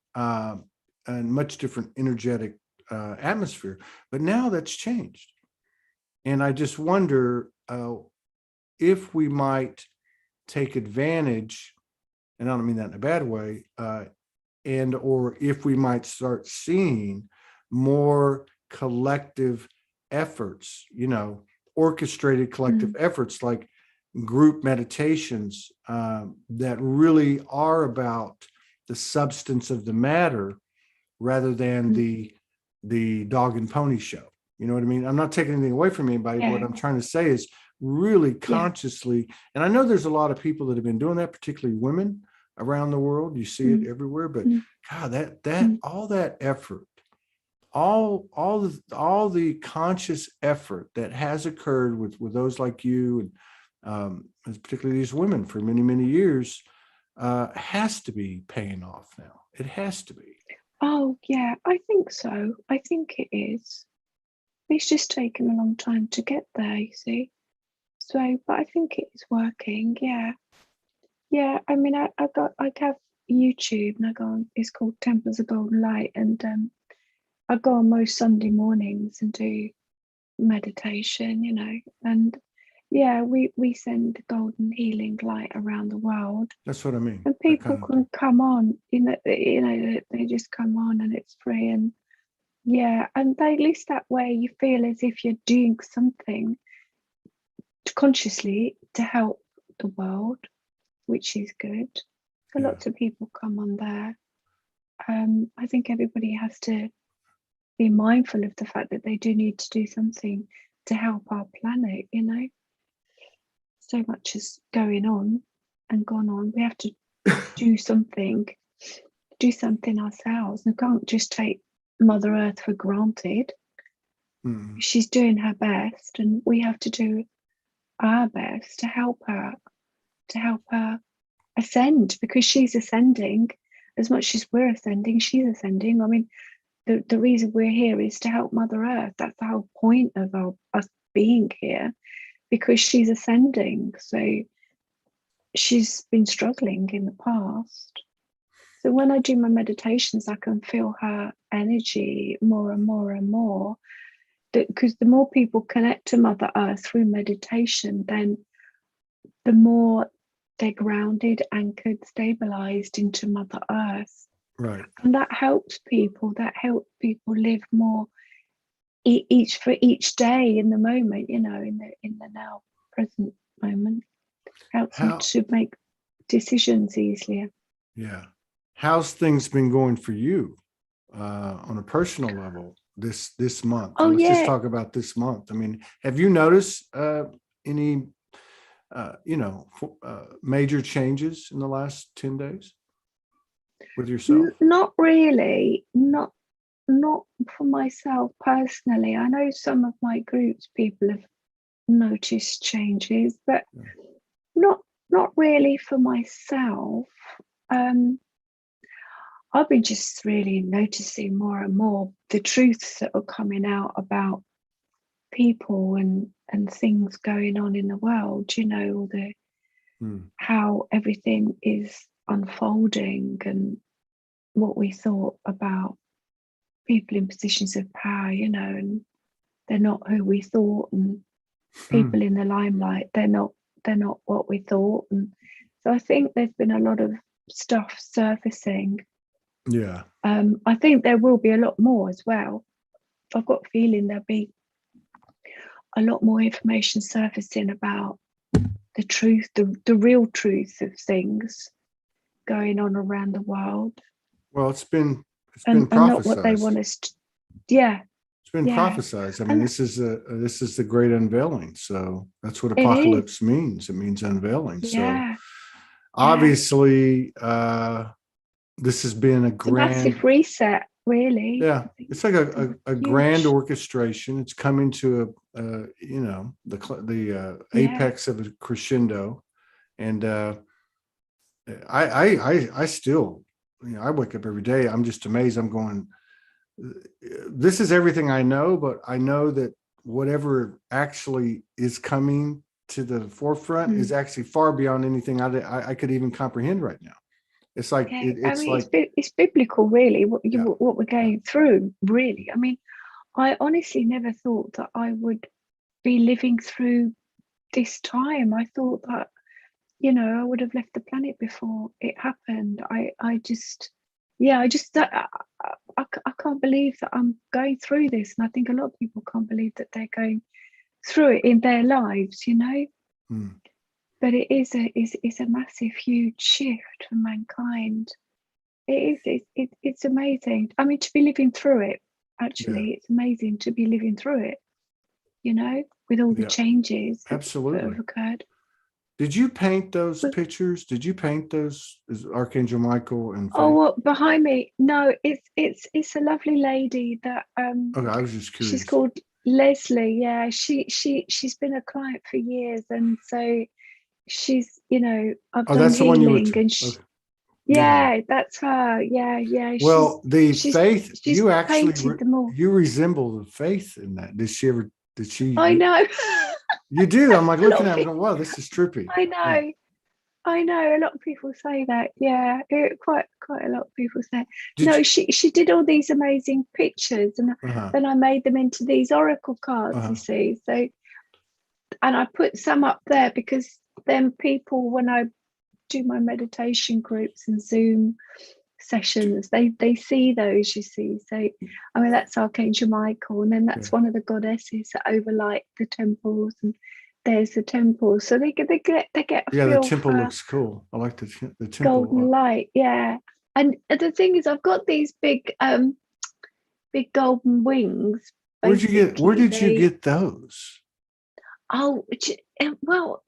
Speaker 2: energetic atmosphere. But now that's changed. And I just wonder if we might take advantage, and I don't mean that in a bad way, and or if we might start seeing more collective efforts, orchestrated collective efforts like group meditations that really are about the substance of the matter rather than the dog and pony show. You know what I mean? I'm not taking anything away from anybody. What I'm trying to say is really consciously, and I know there's a lot of people that have been doing that, particularly women around the world. You see it everywhere, but God, that all that effort, all the conscious effort that has occurred with those like you and particularly these women for many, many years has to be paying off now. It has to be.
Speaker 1: Oh, yeah, I think so. I think it is. It's just taken a long time to get there, you see. So, but I think it is working. Yeah. Yeah. I mean, I have YouTube and I go on, it's called Temples of Golden Light. And I go on most Sunday mornings and do meditation, and yeah, we send golden healing light around the world.
Speaker 2: That's what I mean.
Speaker 1: And people can come on, they just come on and it's free. And yeah, and at least that way you feel as if you're doing something consciously to help the world, which is good. So lots of people come on there. I think everybody has to be mindful of the fact that they do need to do something to help our planet, So much is going on and gone on. We have to do something ourselves. We can't just take Mother Earth for granted. She's doing her best, and we have to do our best to help her ascend, because she's ascending as much as we're ascending. She's ascending. I mean, the reason we're here is to help Mother Earth. That's the whole point of us being here, because she's ascending. So she's been struggling in the past. So when I do my meditations, I can feel her energy more and more and more. Because the more people connect to Mother Earth through meditation, then the more they're grounded, anchored, stabilized into Mother Earth.
Speaker 2: Right.
Speaker 1: And that helps people live more each day in the moment, in the now present moment. helps me to make decisions easier.
Speaker 2: Yeah. How's things been going for you on a personal level this month?
Speaker 1: Oh,
Speaker 2: Let's just
Speaker 1: yeah.
Speaker 2: talk about this month. I mean, have you noticed any major changes in the last 10 days with yourself?
Speaker 1: Not really. Not for myself personally. I know some of my groups people have noticed changes, but not really for myself. I've been just really noticing more and more the truths that are coming out about people and things going on in the world, all the how everything is unfolding and what we thought about people in positions of power, and they're not who we thought, and people in the limelight, they're not what we thought. And so I think there's been a lot of stuff surfacing.
Speaker 2: Yeah.
Speaker 1: I think there will be a lot more as well. I've got a feeling there'll be a lot more information surfacing about the truth, the real truth of things going on around the world.
Speaker 2: Well, it's been
Speaker 1: and
Speaker 2: prophesized.
Speaker 1: Not what they want us to. Yeah.
Speaker 2: It's been prophesized. I mean, this is the great unveiling. So that's what apocalypse means. It means unveiling.
Speaker 1: Yeah.
Speaker 2: So obviously, this has been a
Speaker 1: massive reset, really.
Speaker 2: Yeah, it's like a grand orchestration. It's coming to the apex of a crescendo, and I still, I wake up every day. I'm just amazed. I'm going, this is everything I know, but I know that whatever actually is coming to the forefront is actually far beyond anything I could even comprehend right now. It's like
Speaker 1: it's biblical, really. What we're going through, really. I mean, I honestly never thought that I would be living through this time. I thought that, I would have left the planet before it happened. I can't believe that I'm going through this, and I think a lot of people can't believe that they're going through it in their lives. But it is a massive, huge shift for mankind. It's amazing. I mean, to be living through it, actually, it's amazing to be living through it, with all the changes that have occurred.
Speaker 2: Did you paint those pictures? Did you paint those as Archangel Michael and Faith?
Speaker 1: Oh, behind me? No, it's a lovely lady that
Speaker 2: okay, I was just curious.
Speaker 1: She's called Leslie. Yeah, she's been a client for years, and so she's, I've done
Speaker 2: that's
Speaker 1: healing,
Speaker 2: the one you were
Speaker 1: and yeah, that's her. Yeah.
Speaker 2: Well, Faith, you actually
Speaker 1: you
Speaker 2: resemble the Faith in that. Did she?
Speaker 1: I know.
Speaker 2: You do. I'm like looking at it going, wow, this is trippy.
Speaker 1: I know. Yeah. I know. A lot of people say that. Yeah, quite a lot of people say. She did all these amazing pictures, and then I made them into these oracle cards. You see, so, and I put some up there because then people, when I do my meditation groups and Zoom sessions, they see those. You see, so I mean that's Archangel Michael, and then that's one of the goddesses that overlight the temples, and there's the temple, so they get a feel
Speaker 2: the temple looks cool. I like the temple.
Speaker 1: Golden light, and the thing is, I've got these big golden wings.
Speaker 2: Where did you get those?
Speaker 1: Oh, well,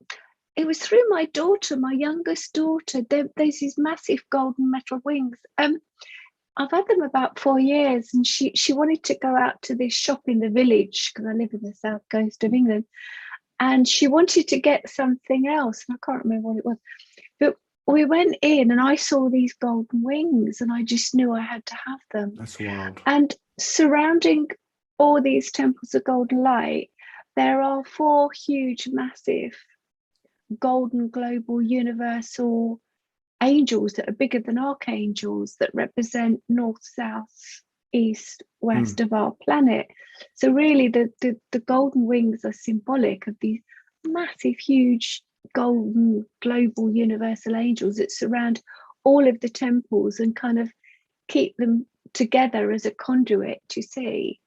Speaker 1: it was through my daughter, my youngest daughter. There's these massive golden metal wings. I've had them about 4 years, and she wanted to go out to this shop in the village because I live in the south coast of England. And she wanted to get something else, and I can't remember what it was. But we went in, and I saw these golden wings, and I just knew I had to have them.
Speaker 2: That's wild.
Speaker 1: And surrounding all these temples of golden light, there are 4 huge, massive, golden, global, universal angels that are bigger than archangels that represent north, south, east, west of our planet. So really the golden wings are symbolic of these massive, huge, golden, global, universal angels that surround all of the temples and kind of keep them together as a conduit, you see,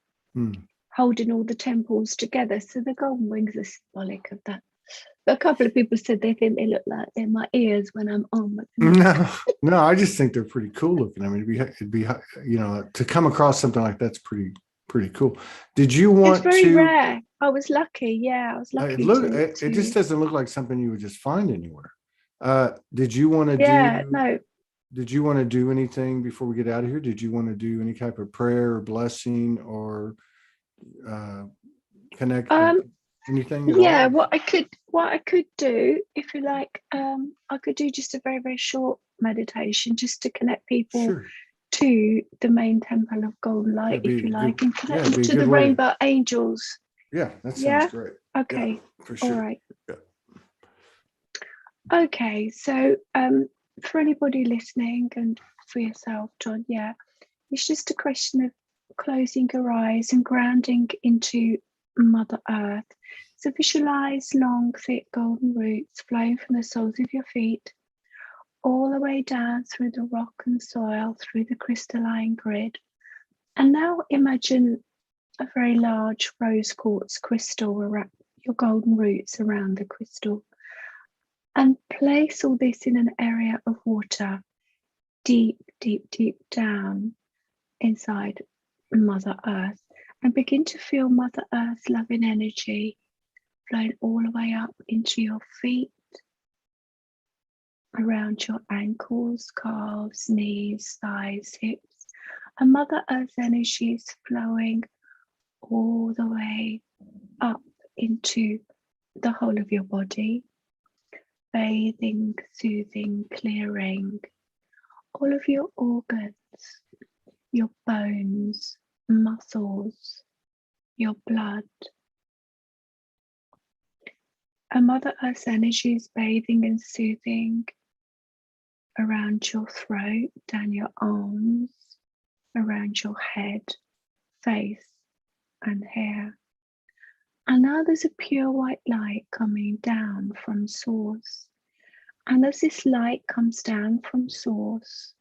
Speaker 1: holding all the temples together. So the golden wings are symbolic of that. A couple of people said they think they look like they're my ears when I'm on with them.
Speaker 2: No, I just think they're pretty cool looking. I mean, it'd be, you know, to come across something like that's pretty cool. Did you
Speaker 1: It's
Speaker 2: want
Speaker 1: very
Speaker 2: to?
Speaker 1: rare. I was lucky. Yeah, I was lucky
Speaker 2: It just doesn't look like something you would just find anywhere. Did you want to
Speaker 1: Yeah,
Speaker 2: do?
Speaker 1: no.
Speaker 2: Did you want to do anything before we get out of here? Did you want to do any type of prayer or blessing or connect anything at
Speaker 1: Yeah,
Speaker 2: all?
Speaker 1: what I could do, if you like, I could do just a very, very short meditation just to connect people
Speaker 2: Sure.
Speaker 1: to the main temple of golden light,
Speaker 2: That'd
Speaker 1: if
Speaker 2: be
Speaker 1: you
Speaker 2: good.
Speaker 1: like, and
Speaker 2: Yeah,
Speaker 1: connect
Speaker 2: it'd
Speaker 1: them
Speaker 2: be a
Speaker 1: to the
Speaker 2: good way to.
Speaker 1: rainbow angels.
Speaker 2: Yeah, that sounds
Speaker 1: Yeah.
Speaker 2: great.
Speaker 1: Okay.
Speaker 2: Yeah, for
Speaker 1: All
Speaker 2: sure.
Speaker 1: right.
Speaker 2: Yeah.
Speaker 1: Okay. So, for anybody listening and for yourself, Todd, yeah, it's just a question of closing your eyes and grounding into Mother Earth. So visualize long, thick golden roots flowing from the soles of your feet all the way down through the rock and soil, through the crystalline grid. And now imagine a very large rose quartz crystal around your golden roots around the crystal. And place all this in an area of water, deep, deep, deep down inside Mother Earth, and begin to feel Mother Earth's loving energy flowing all the way up into your feet, around your ankles, calves, knees, thighs, hips. And Mother Earth's energy is flowing all the way up into the whole of your body, bathing, soothing, clearing all of your organs, your bones, muscles, your blood. And Mother Earth's energy is bathing and soothing around your throat, down your arms, around your head, face, and hair. And now there's a pure white light coming down from Source. And as this light comes down from Source,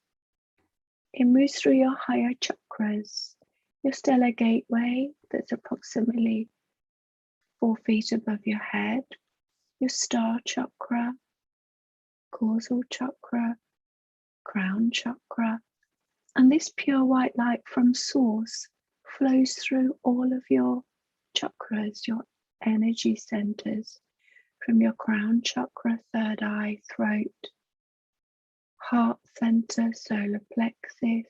Speaker 1: it moves through your higher chakras, your stellar gateway that's approximately 4 feet above your head, your star chakra, causal chakra, crown chakra. And this pure white light from Source flows through all of your chakras, your energy centers, from your crown chakra, third eye, throat, heart center, solar plexus,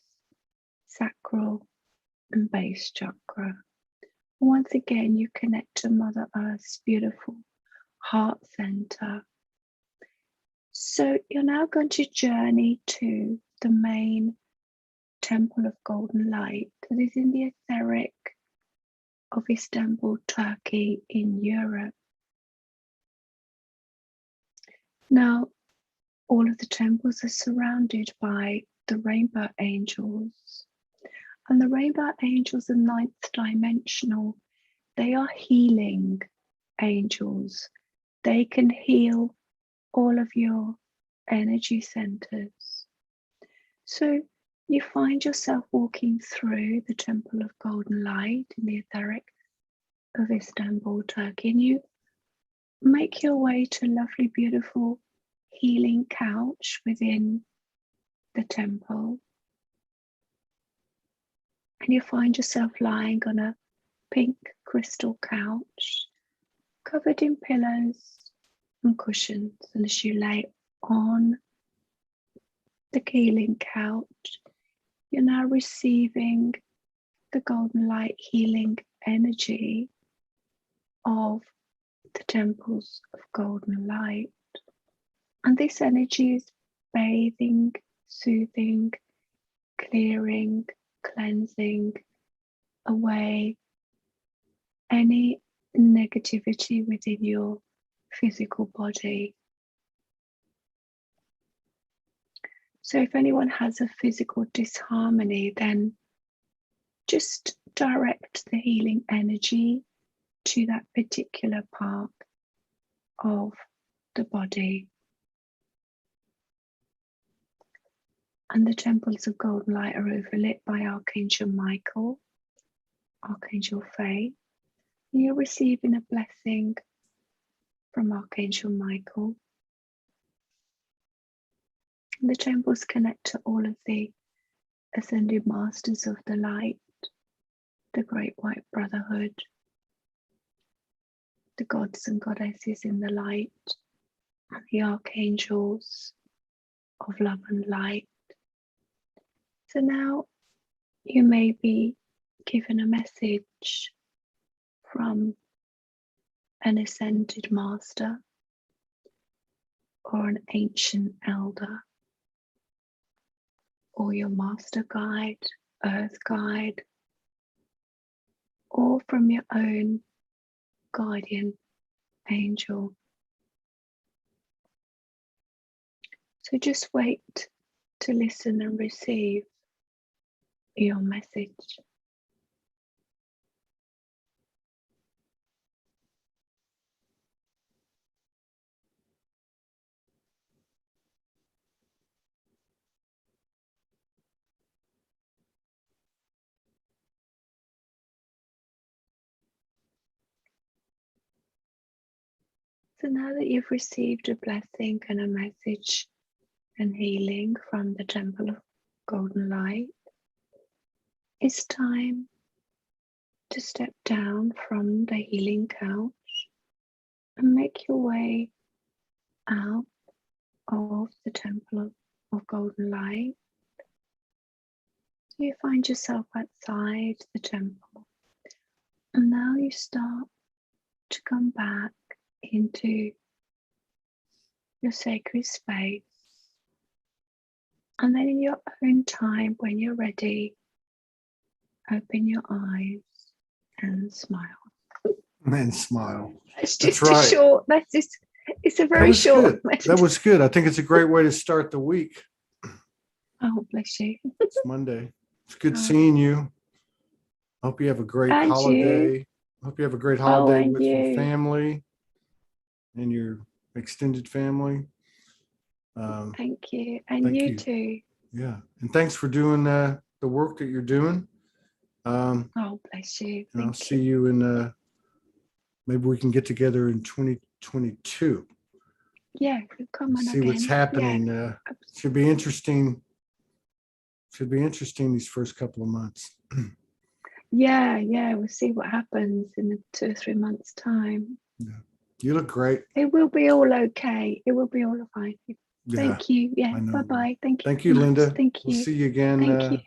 Speaker 1: sacral, and base chakra. Once again, you connect to Mother Earth's beautiful heart center. So you're now going to journey to the main Temple of Golden Light that is in the etheric of Istanbul, Turkey, in Europe. Now, all of the temples are surrounded by the rainbow angels, and the rainbow angels are ninth dimensional. They are healing angels. They can heal all of your energy centers. So you find yourself walking through the Temple of Golden Light in the etheric of Istanbul, Turkey, and you make your way to a lovely, beautiful healing couch within the temple. And you find yourself lying on a pink crystal couch, covered in pillows and cushions. And as you lay on the healing couch, you're now receiving the golden light healing energy of the temples of golden light. And this energy is bathing, soothing, clearing, cleansing away any negativity within your physical body. So if anyone has a physical disharmony, then just direct the healing energy to that particular part of the body. And the temples of golden light are overlit by Archangel Michael, Archangel Faye. You're receiving a blessing from Archangel Michael. And the temples connect to all of the ascended masters of the light, the Great White Brotherhood, the gods and goddesses in the light, and the archangels of love and light. So now you may be given a message from an ascended master or an ancient elder, or your master guide, earth guide, or from your own guardian angel. So just wait to listen and receive your message. So now that you've received a blessing and a message and healing from the Temple of Golden Light, it's time to step down from the healing couch and make your way out of the Temple of Golden Light. So you find yourself outside the temple, and now you start to come back into your sacred space, and then in your own time, when you're ready, open your eyes and smile.
Speaker 2: And smile.
Speaker 1: It's just
Speaker 2: That's right.
Speaker 1: a short message. It's a very short message.
Speaker 2: That was good. I think it's a great way to start the week.
Speaker 1: Oh, bless you.
Speaker 2: It's Monday. It's good seeing you. Hope you have a great
Speaker 1: And
Speaker 2: holiday.
Speaker 1: you.
Speaker 2: Hope you have a great holiday
Speaker 1: and
Speaker 2: with your
Speaker 1: you.
Speaker 2: family and your extended family.
Speaker 1: Thank you. And
Speaker 2: thank
Speaker 1: you
Speaker 2: you.
Speaker 1: too.
Speaker 2: Yeah. And thanks for doing the work that you're doing.
Speaker 1: Oh, bless you.
Speaker 2: And I'll
Speaker 1: Thank
Speaker 2: see you in, maybe we can get together in 2022.
Speaker 1: Yeah, come on
Speaker 2: See
Speaker 1: again.
Speaker 2: what's happening.
Speaker 1: Yeah.
Speaker 2: Should be interesting. Should be interesting these first couple of months.
Speaker 1: Yeah, we'll see what happens in 2 or 3 months' time.
Speaker 2: Yeah. You look great.
Speaker 1: It will be all okay. It will be all fine.
Speaker 2: Yeah,
Speaker 1: Thank you. Yeah,
Speaker 2: I know.
Speaker 1: bye-bye. Thank you.
Speaker 2: Thank you,
Speaker 1: so much.
Speaker 2: Linda.
Speaker 1: Thank you.
Speaker 2: We'll see you again
Speaker 1: Thank you.